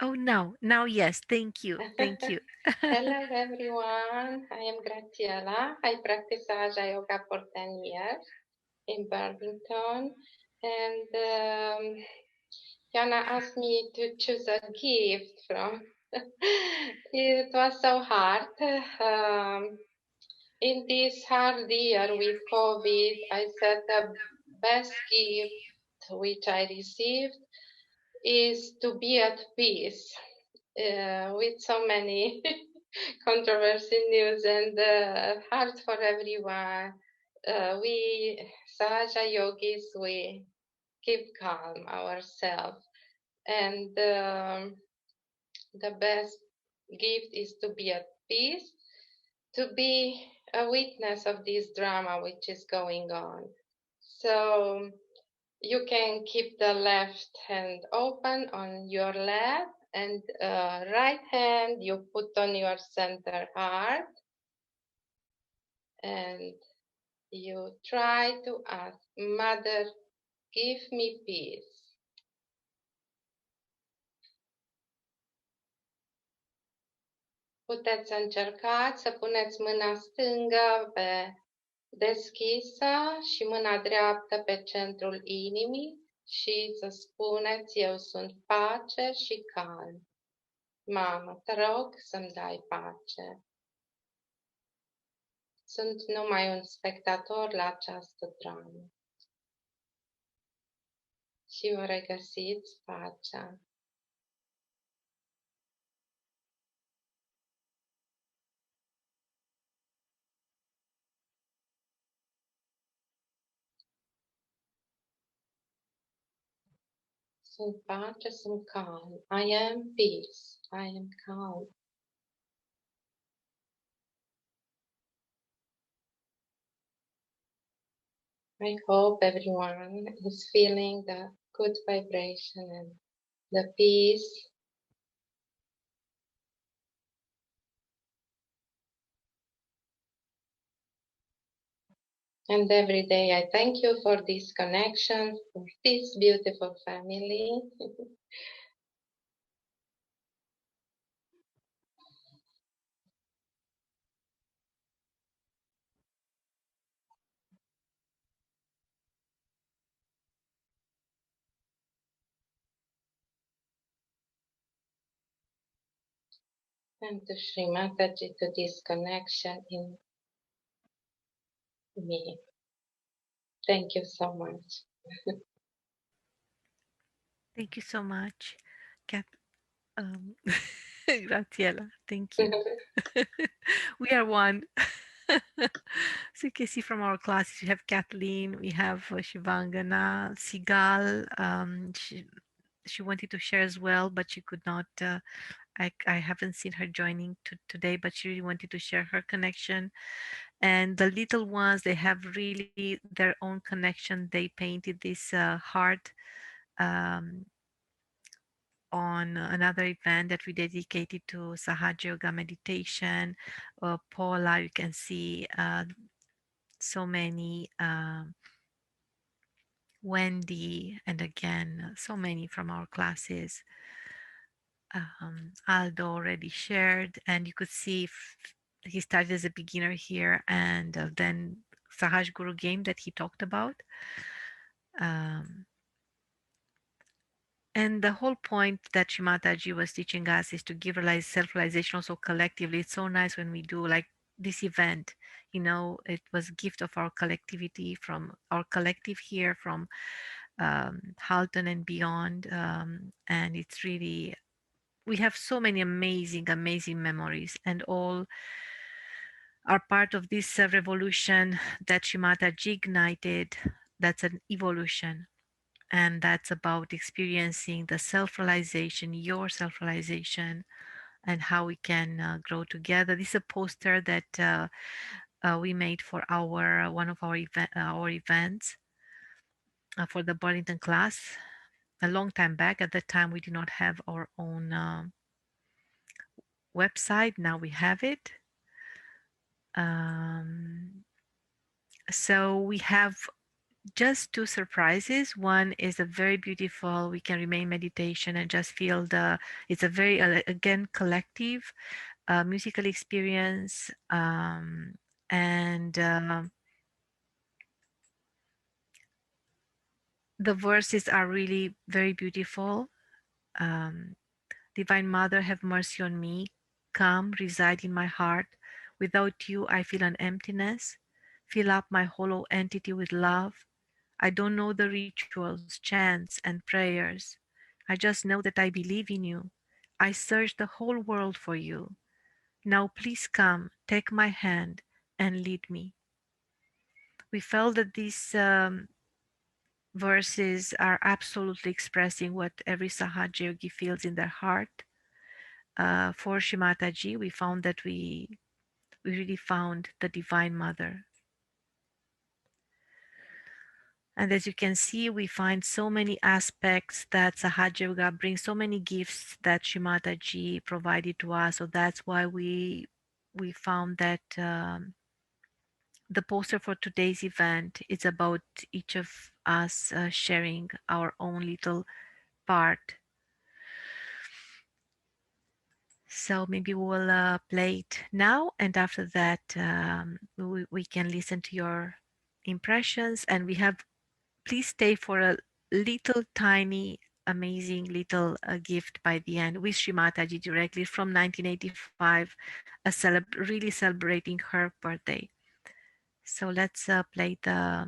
Oh, now yes. Thank you. Thank you. Hello everyone, I am Gratiela. I practice Sahaja Yoga for 10 years in Burlington, and Jana asked me to choose a gift from. It was so hard. In this hard year with COVID, I said the best gift which I received is to be at peace with so many controversy news and hard for everyone. We Sahaja Yogis, we keep calm ourselves, and the best gift is to be at peace, to be a witness of this drama which is going on. So you can keep the left hand open on your lap, and right hand you put on your center heart, and you try to ask, Mother, give me peace. Puteți încerca să puneți mâna stângă pe deschisă și mâna dreaptă pe centrul inimii și să spuneți, eu sunt pace și calm. Mamă, te rog să-mi dai pace. Sunt numai un spectator la această dramă. Și o regăsiți pacea. Sunt pace, sunt calm. I am peace. I am calm. I hope everyone is feeling the good vibration and the peace. And every day I thank you for this connection, for this beautiful family. And to Shri Mataji, to this connection in me. Thank you so much. Thank you so much, Kat. Graciela. Thank you. We are one. So you can see from our classes, we have Kathleen, we have Shivangna, Sigal. She wanted to share as well, but she could not. I haven't seen her joining today, but she really wanted to share her connection. And the little ones, they have really their own connection. They painted this heart on another event that we dedicated to Sahaja Yoga meditation. Paula, you can see so many, Wendy, and again, so many from our classes. Aldo already shared, and you could see he started as a beginner here, and then Sahaj Guru game that he talked about. Um, and the whole point that Shri Mataji was teaching us is to give self-realization also collectively. It's so nice when we do like this event, it was gift of our collectivity from our collective here from Halton and beyond. And it's really, we have so many amazing, amazing memories, and all are part of this revolution that Shri Mataji ignited. That's an evolution. And that's about experiencing the self-realization, your self-realization, and how we can grow together. This is a poster that we made for one of our events for the Burlington class a long time back. At that time, we did not have our own website. Now we have it. So we have just two surprises. One is a very beautiful we can remain meditation and just feel it's a very again collective musical experience, and the verses are really very beautiful. Divine Mother, have mercy on me. Come, reside in my heart. Without you, I feel an emptiness. Fill up my hollow entity with love. I don't know the rituals, chants, and prayers. I just know that I believe in you. I search the whole world for you. Now please come, take my hand, and lead me. We felt that these verses are absolutely expressing what every Sahaja Yogi feels in their heart. For Shri Mataji, we found that we really found the Divine Mother. And as you can see, we find so many aspects that Sahaja Yoga brings, so many gifts that Shri Mataji provided to us. So that's why we found that the poster for today's event is about each of us sharing our own little part. So maybe we'll play it now, and after that we can listen to your impressions. And we have, please stay for a little tiny amazing little gift by the end with Shri Mataji directly from 1985, really celebrating her birthday. So let's play the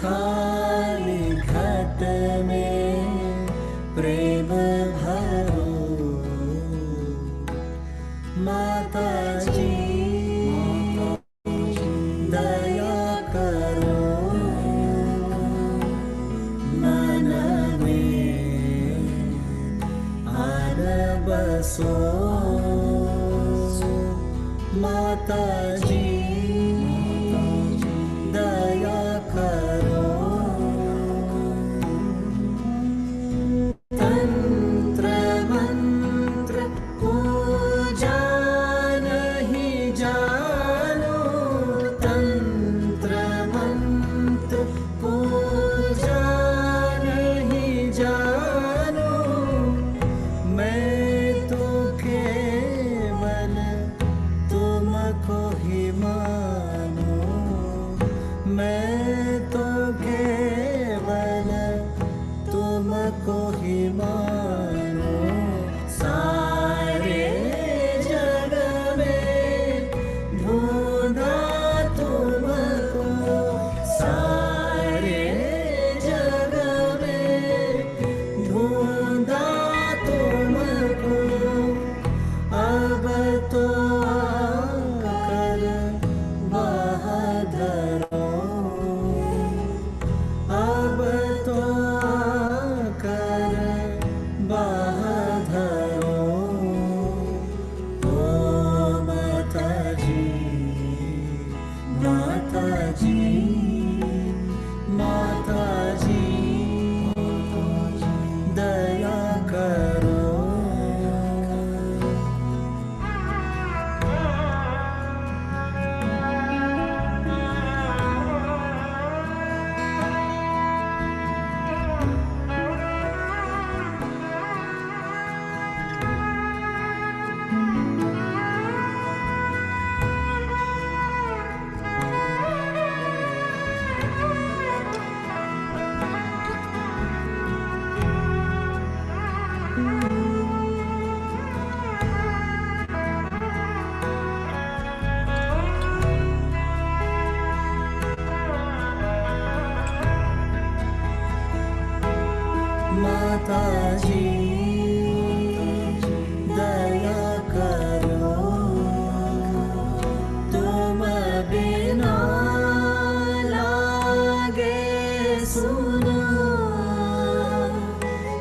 खाली खत Mataji, daya karo. Tantra mantra puja nahi jano. Tantra mantra puja nahi jano. मैं तो केवल तुमको ही मानूं, मैं तो केवल तुमको ही मानूं। सारे जग में ढूंढा तुमको, सारे जग में ढूंढा तुमको। अब तो आकर बहादुरो, अब तो आकर बहादुरो। ओ माताजी, माताजी, माताजी, दया करो। माताजी, दया करो। तुम बिना लागे सुनो,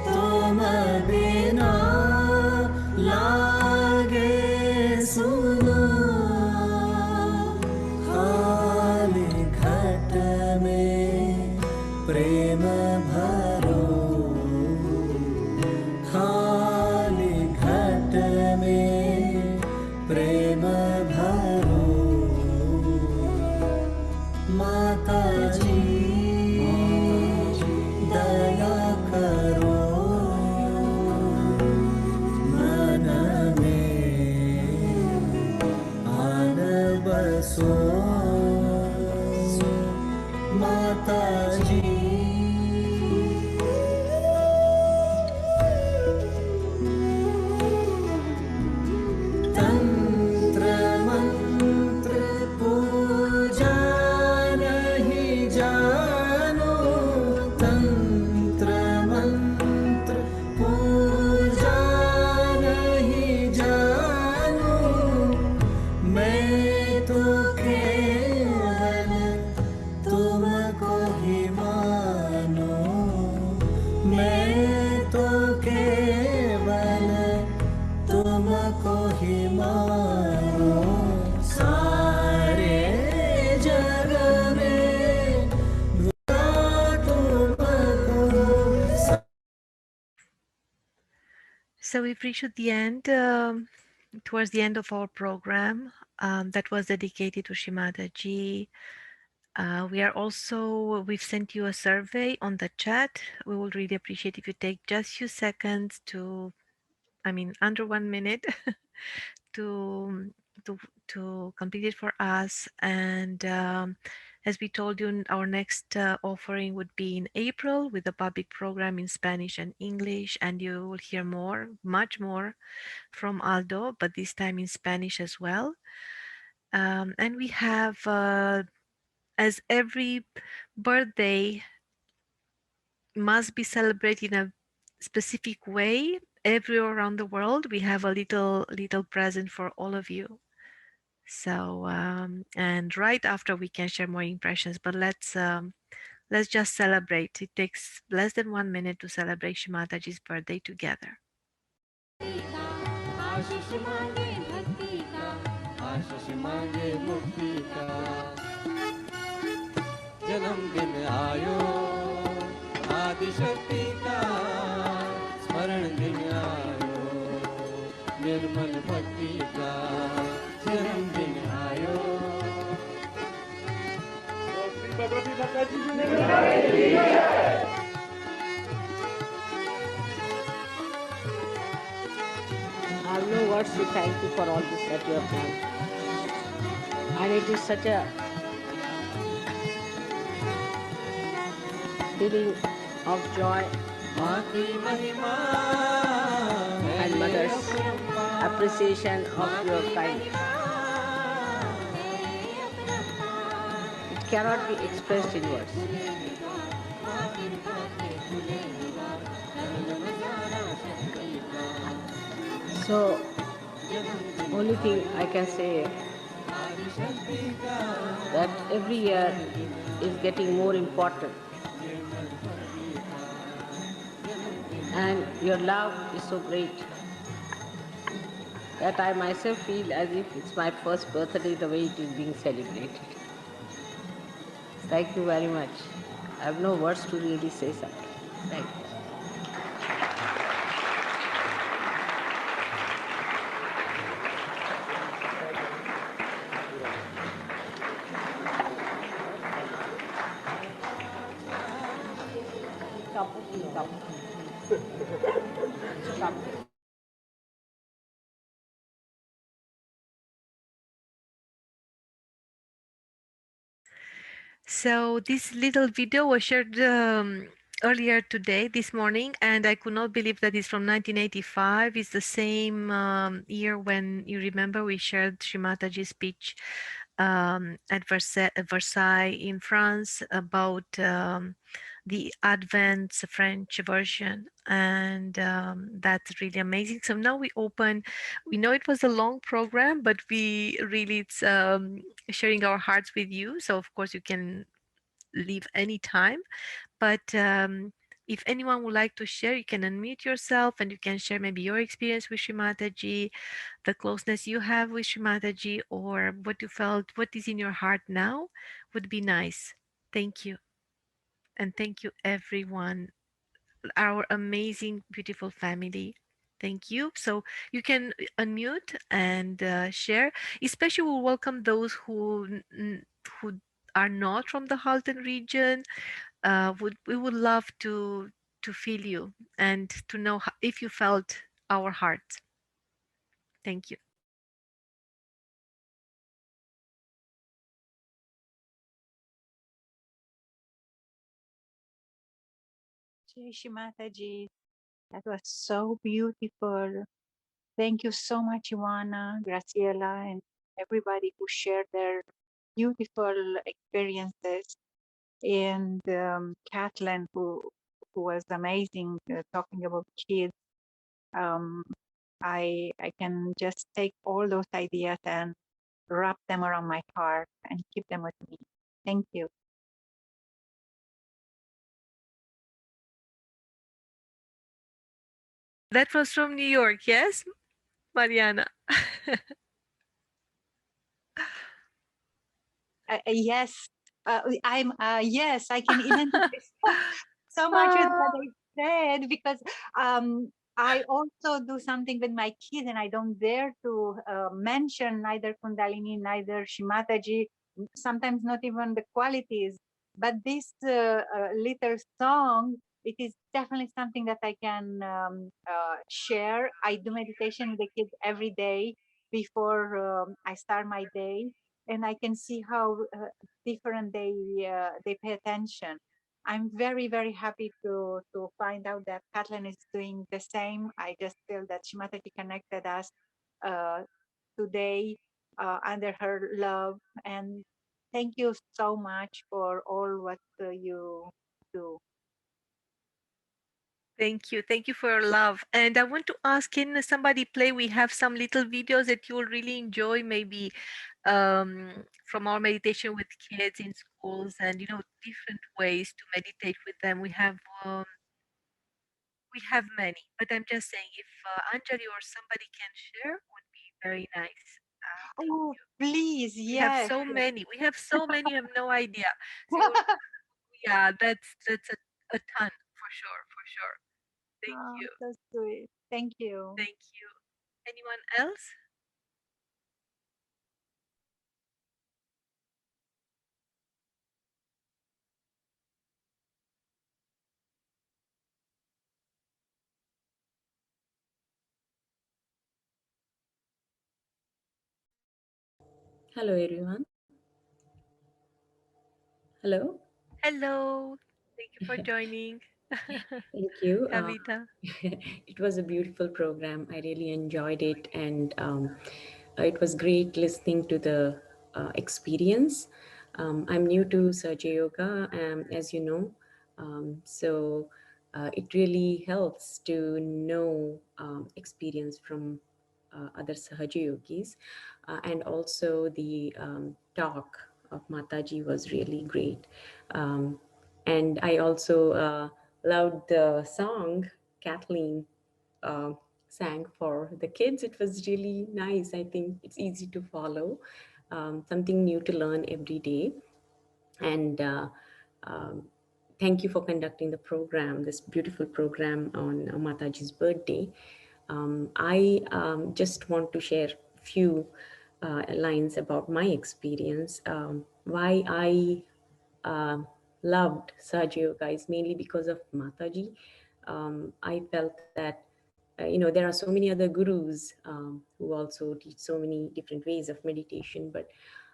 तुम बिना लागे सुनो। खाली घट में प्रेम भरो, खाली घट में प्रेम भरो। माताजी, दया करो। मन में आन बसो। माताजी, तंत्र मंत्र पूजा नहीं जानो। तंत्र मंत्र पूजा नहीं जानो। मैं तो केवल तुमको ही मानूं, मैं तो केवल तुमको ही मानूं। सारे जग में ढूंढा तुमको। So we've reached the end, towards the end of our program that was dedicated to Shri Mataji. We've sent you a survey on the chat. We will really appreciate if you take just a few seconds to, under 1 minute to complete it for us. And as we told you, our next offering would be in April with a public program in Spanish and English, and you will hear much more from Aldo, but this time in Spanish as well. And we have, as every birthday must be celebrated in a specific way everywhere around the world, we have a little present for all of you. So and right after we can share more impressions, but let's just celebrate. It takes less than 1 minute to celebrate Shri Mataji's birthday together. आशीष मांगे मुक्ति का जन्मदिन आयो आदिशक्ति का स्मरण दिन आयो निर्मल भक्ति का जन्मदिन आयो I have no words to thank you for all this that you have done. And it is such a feeling of joy and mother's appreciation of your kindness. It cannot be expressed in words. So, only thing I can say that every year is getting more important. And your love is so great that I myself feel as if it's my first birthday the way it is being celebrated. Thank you very much. I have no words to really say something. Thank you. So this little video was shared earlier today, this morning, and I could not believe that it's from 1985. It's the same year when, you remember, we shared Shri Mataji's speech at Versailles in France about the Advent French version, and that's really amazing. So now we open. We know it was a long program, but we really it's sharing our hearts with you. So of course you can leave anytime, but if anyone would like to share, you can unmute yourself and you can share maybe your experience with Shri Mataji, the closeness you have with Shri Mataji, or what you felt, what is in your heart now would be nice. Thank you. And thank you everyone, our amazing, beautiful family. Thank you. So you can unmute and share. Especially we'll welcome those who are not from the Halton region. We would love to feel you and to know if you felt our heart. Thank you. Jai Shri Mataji, that was so beautiful. Thank you so much, Ivana, Graciela, and everybody who shared their beautiful experiences. And Kathleen, who was amazing, talking about kids. I can just take all those ideas and wrap them around my heart and keep them with me. Thank you. That was from New York, yes, Mariana? Yes, I'm. Yes, I can identify so much with what I said, because I also do something with my kids, and I don't dare to mention neither Kundalini, neither Shri Mataji, sometimes not even the qualities. But this little song, it is definitely something that I can share. I do meditation with the kids every day before I start my day, and I can see how different they pay attention. I'm very, very happy to find out that Kathleen is doing the same. I just feel that Shri Mataji connected us today under her love. And thank you so much for all what you do. Thank you. Thank you for your love. And I want to ask, can somebody play? We have some little videos that you will really enjoy, maybe from our meditation with kids in schools, and different ways to meditate with them. We have many, but I'm just saying if Anjali or somebody can share, would be very nice. Oh, please, We have yes. so many. We have so many. You have no idea. So yeah, that's a ton for sure, for sure. Thank Oh, you. so sweet. Thank you. Thank you. Anyone else? Hello, everyone. Hello. Hello. Thank you for joining. Thank you. Kavita. It was a beautiful program. I really enjoyed it, and it was great listening to the experience. I'm new to Sahaja Yoga, as you know, so it really helps to know experience from other Sahaja Yogis, and also the talk of Mataji was really great. Um, and I also loved the song Kathleen uh, sang for the kids. It was really nice. I think it's easy to follow, something new to learn every day. And um, thank you for conducting the program, this beautiful program on Mataji's birthday. I just want to share a few lines about my experience. Why I loved Sahaja Yoga is mainly because of Mataji. I felt that there are so many other gurus who also teach so many different ways of meditation, but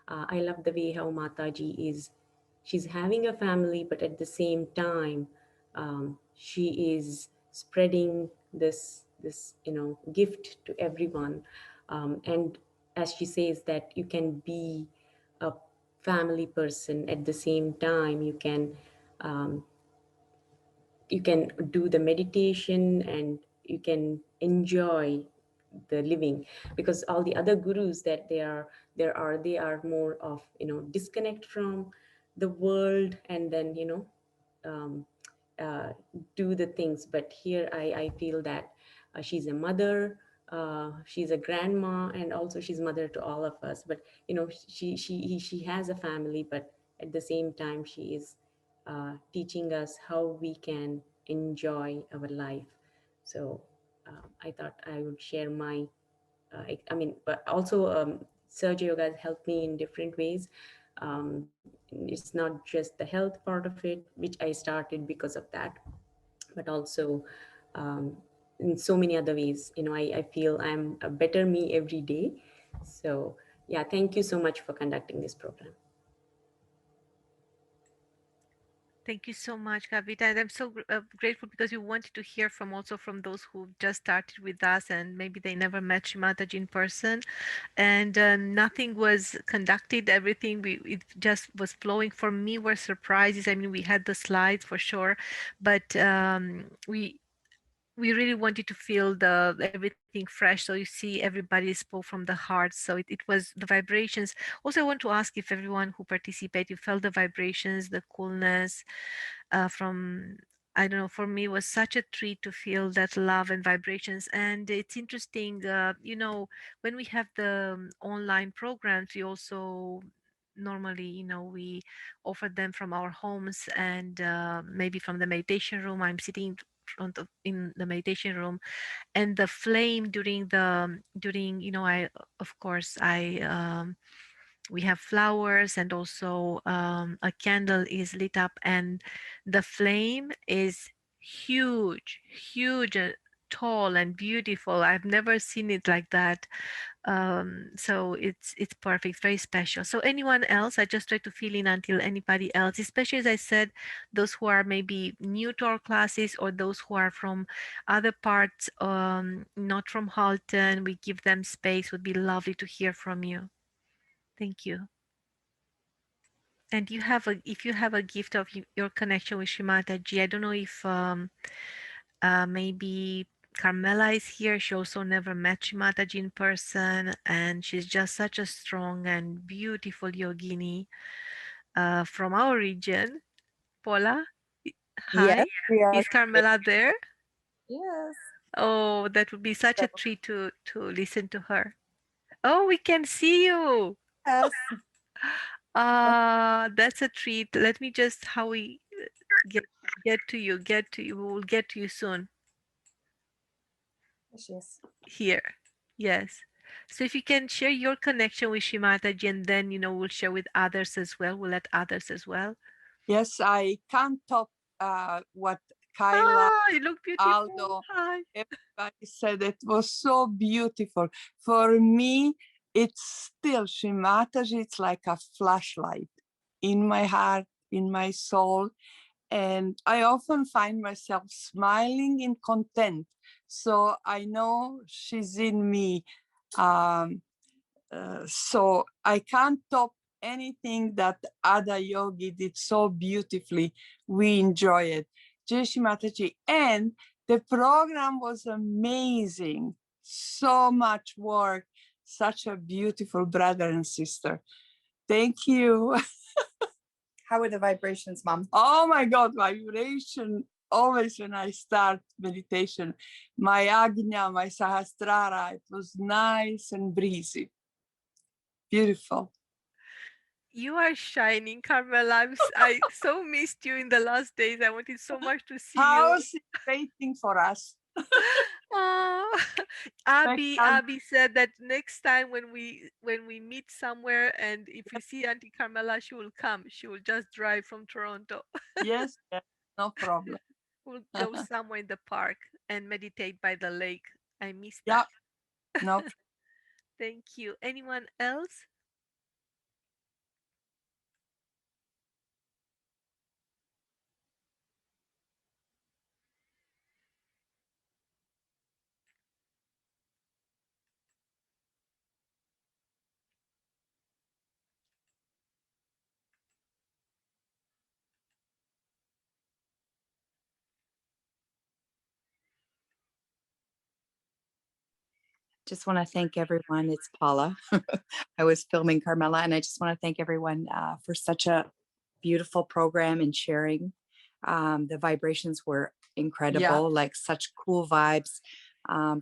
I love the way how Mataji is. She's having a family, but at the same time, she is spreading this gift to everyone. And as she says that you can be a family person at the same time, um, you can do the meditation and you can enjoy the living, because all the other gurus that they are more of disconnect from the world, and then um, uh, do the things. But here I feel that she's a mother, she's a grandma, and also she's mother to all of us. But she has a family, but at the same time she is teaching us how we can enjoy our life. So I thought I would share my but also Sahaja Yoga has helped me in different ways. It's not just the health part of it, which I started because of that, but also um, in so many other ways. I feel I'm a better me every day. So yeah, thank you so much for conducting this program. Thank you so much, Kavita. And I'm so grateful because we wanted to hear from also from those who just started with us and maybe they never met Shri Mataji in person. And nothing was conducted. Everything it just was flowing. For me, were surprises. I mean, we had the slides for sure, but we really wanted to feel the everything fresh, so you see everybody spoke from the heart, so it was the vibrations. Also, I want to ask if everyone who participated, you felt the vibrations, the coolness from, I don't know, for me it was such a treat to feel that love and vibrations. And it's interesting, when we have the online programs, we also normally, we offer them from our homes, and maybe from the meditation room. I'm sitting front of in the meditation room, and the flame during I, of course, I we have flowers, and also a candle is lit up, and the flame is huge, huge, tall and beautiful. I've never seen it like that. So it's perfect, very special. So anyone else, I just try to fill in until anybody else, especially as I said, those who are maybe new to our classes, or those who are from other parts, not from Halton, we give them space. Would be lovely to hear from you. Thank you. And if you have a gift of your connection with Shri Mataji, I don't know if maybe Carmela is here. She also never met Shri Mataji in person, and she's just such a strong and beautiful yogini from our region. Paula, hi. Yes, we are. Is Carmela there? Yes. Oh, that would be such a treat to listen to her. Oh, we can see you. Yes. That's a treat. Let me just how we get to you. Get to you. We will get to you soon. Yes. Here. Yes. So if you can share your connection with Shri Mataji, and then we'll share with others as well. We'll let others as well. Yes, I can't top what Kyla, You look beautiful. Aldo, Hi. everybody said. It was so beautiful. For me, it's still Shri Mataji. It's like a flashlight in my heart, in my soul. And I often find myself smiling in content. So I know she's in me. So I can't top anything that Ada Yogi did so beautifully. We enjoy it. Jai Shri Mataji. And the program was amazing. So much work. Such a beautiful brother and sister. Thank you. How were the vibrations, Mom? Oh my God, vibration. Always when I start meditation, my Agnya, my Sahasrara, it was nice and breezy. Beautiful. You are shining, Carmela. I so missed you in the last days. I wanted so much to see How's it waiting for us? you. Abby said that next time when we meet somewhere, and if we see Auntie Carmela, she will come. She will just drive from Toronto. Yes, no problem. We'll go somewhere in the park and meditate by the lake. I miss that. Yeah, no. Thank you. Anyone else? Just want to thank everyone. It's Paula. I was filming Carmela, and I just want to thank everyone for such a beautiful program and sharing. The vibrations were incredible, like such cool vibes.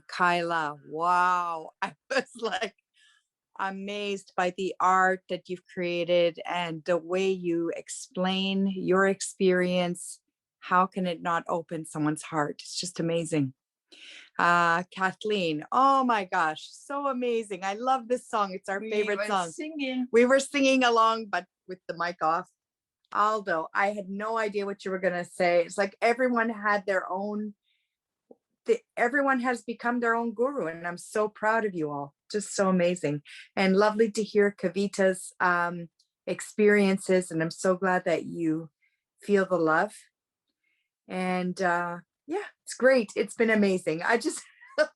Kyla, wow. I was like amazed by the art that you've created and the way you explain your experience. How can it not open someone's heart? It's just amazing. Kathleen, oh my gosh, so amazing. I love this song. It's our favorite song. We were singing along, but with the mic off. Aldo, I had no idea what you were going to say. It's like everyone had their own, everyone has become their own guru, and I'm so proud of you all. Just so amazing. And lovely to hear Kavita's experiences, and I'm so glad that you feel the love. And yeah, it's great. It's been amazing. I just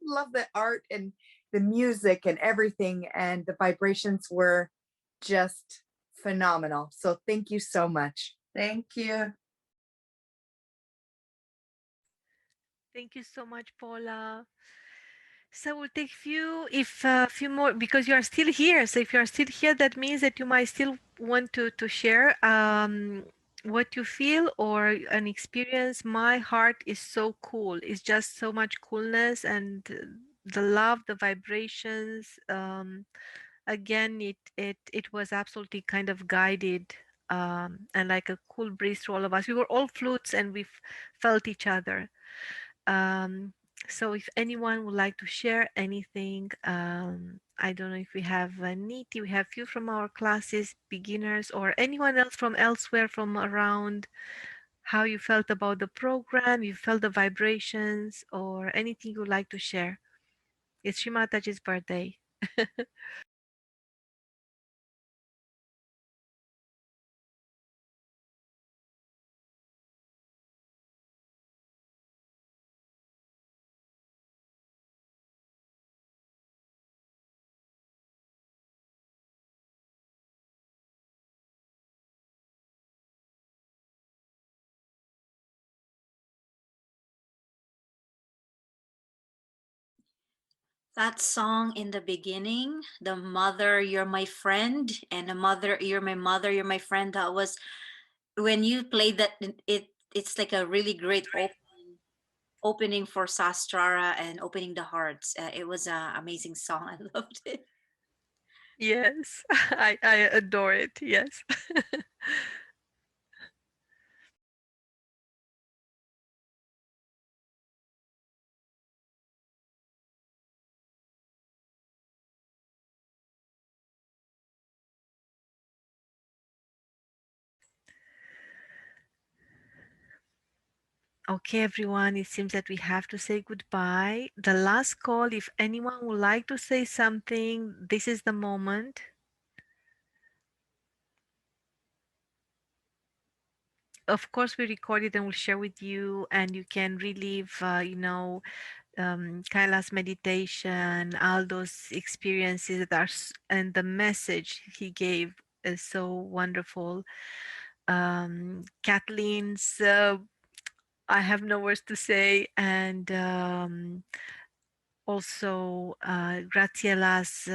love the art and the music and everything, and the vibrations were just phenomenal. So thank you so much. Thank you. Thank you so much, Paula. So we'll take a few more, because you are still here. So if you are still here, that means that you might still want to share what you feel or an experience. My heart is so cool. It's just so much coolness, and the love, the vibrations. Again, it was absolutely kind of guided, and like a cool breeze to all of us. We were all flutes, and we felt each other. So if anyone would like to share anything, I don't know if we have Niti, we have few from our classes, beginners, or anyone else from elsewhere, from around, how you felt about the program, you felt the vibrations, or anything you'd like to share. It's Shri Mataji's birthday. That song in the beginning, the mother, you're my friend, and the mother, you're my mother, you're my friend. That was when you played that. It's like a really great opening for Sastrara and opening the hearts. It was an amazing song. I loved it. Yes, I adore it. Yes. Okay, everyone, it seems that we have to say goodbye. The last call, if anyone would like to say something, this is the moment. Of course, we record it and we'll share with you, and you can relive, Kyla's meditation, Aldo's experiences that are, and the message he gave is so wonderful. Kathleen's, I have no words to say, and also Gratiela's.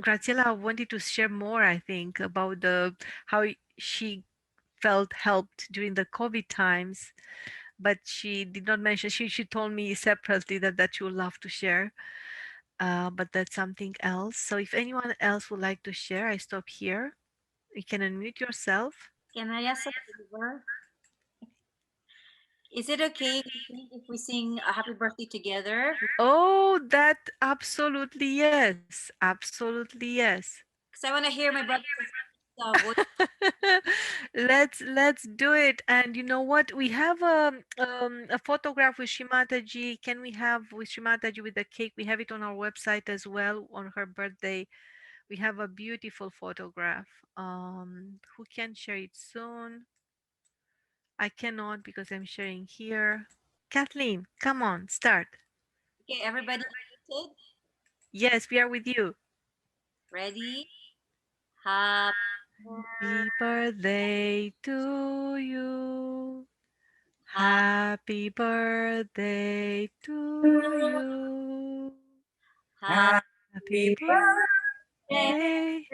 Gratiela wanted to share more, I think, about the how she felt helped during the COVID times, but she did not mention. She told me separately that she would love to share, but that's something else. So if anyone else would like to share, I stop here. You can unmute yourself. Can I ask a favor? Is it okay if we sing a happy birthday together? Oh, that absolutely yes. Absolutely yes. Because I want to hear my brother's voice. Let's do it. And you know what? We have a photograph with Shri Mataji. Can we have with Shri Mataji with the cake? We have it on our website as well on her birthday. We have a beautiful photograph. Who can share it soon? I cannot because I'm sharing here. Kathleen, come on, start. Okay, everybody muted? Yes, we are with you. Ready? Happy Happy birthday to you. Happy birthday to you. Happy birthday,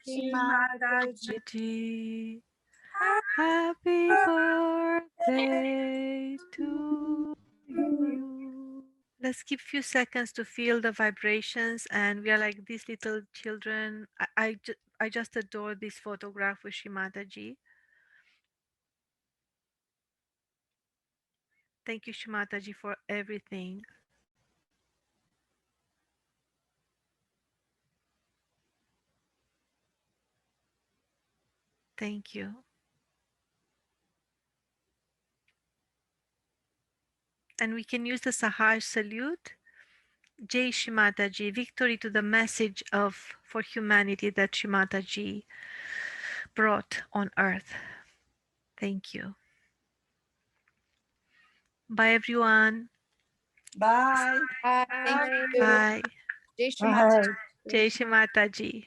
Shri Mataji. Mataji. Happy birthday to you. Let's keep few seconds to feel the vibrations, and we are like these little children. I just adore this photograph with Shri Mataji. Thank you, Shri Mataji, for everything. Thank you. And we can use the Sahaja salute. Jai Shri Mataji, victory to the message of for humanity that Shri Mataji brought on earth. Thank you. Bye, everyone. Bye. Thank you. Bye. Jai Shri Mataji. Jai Shri Mataji.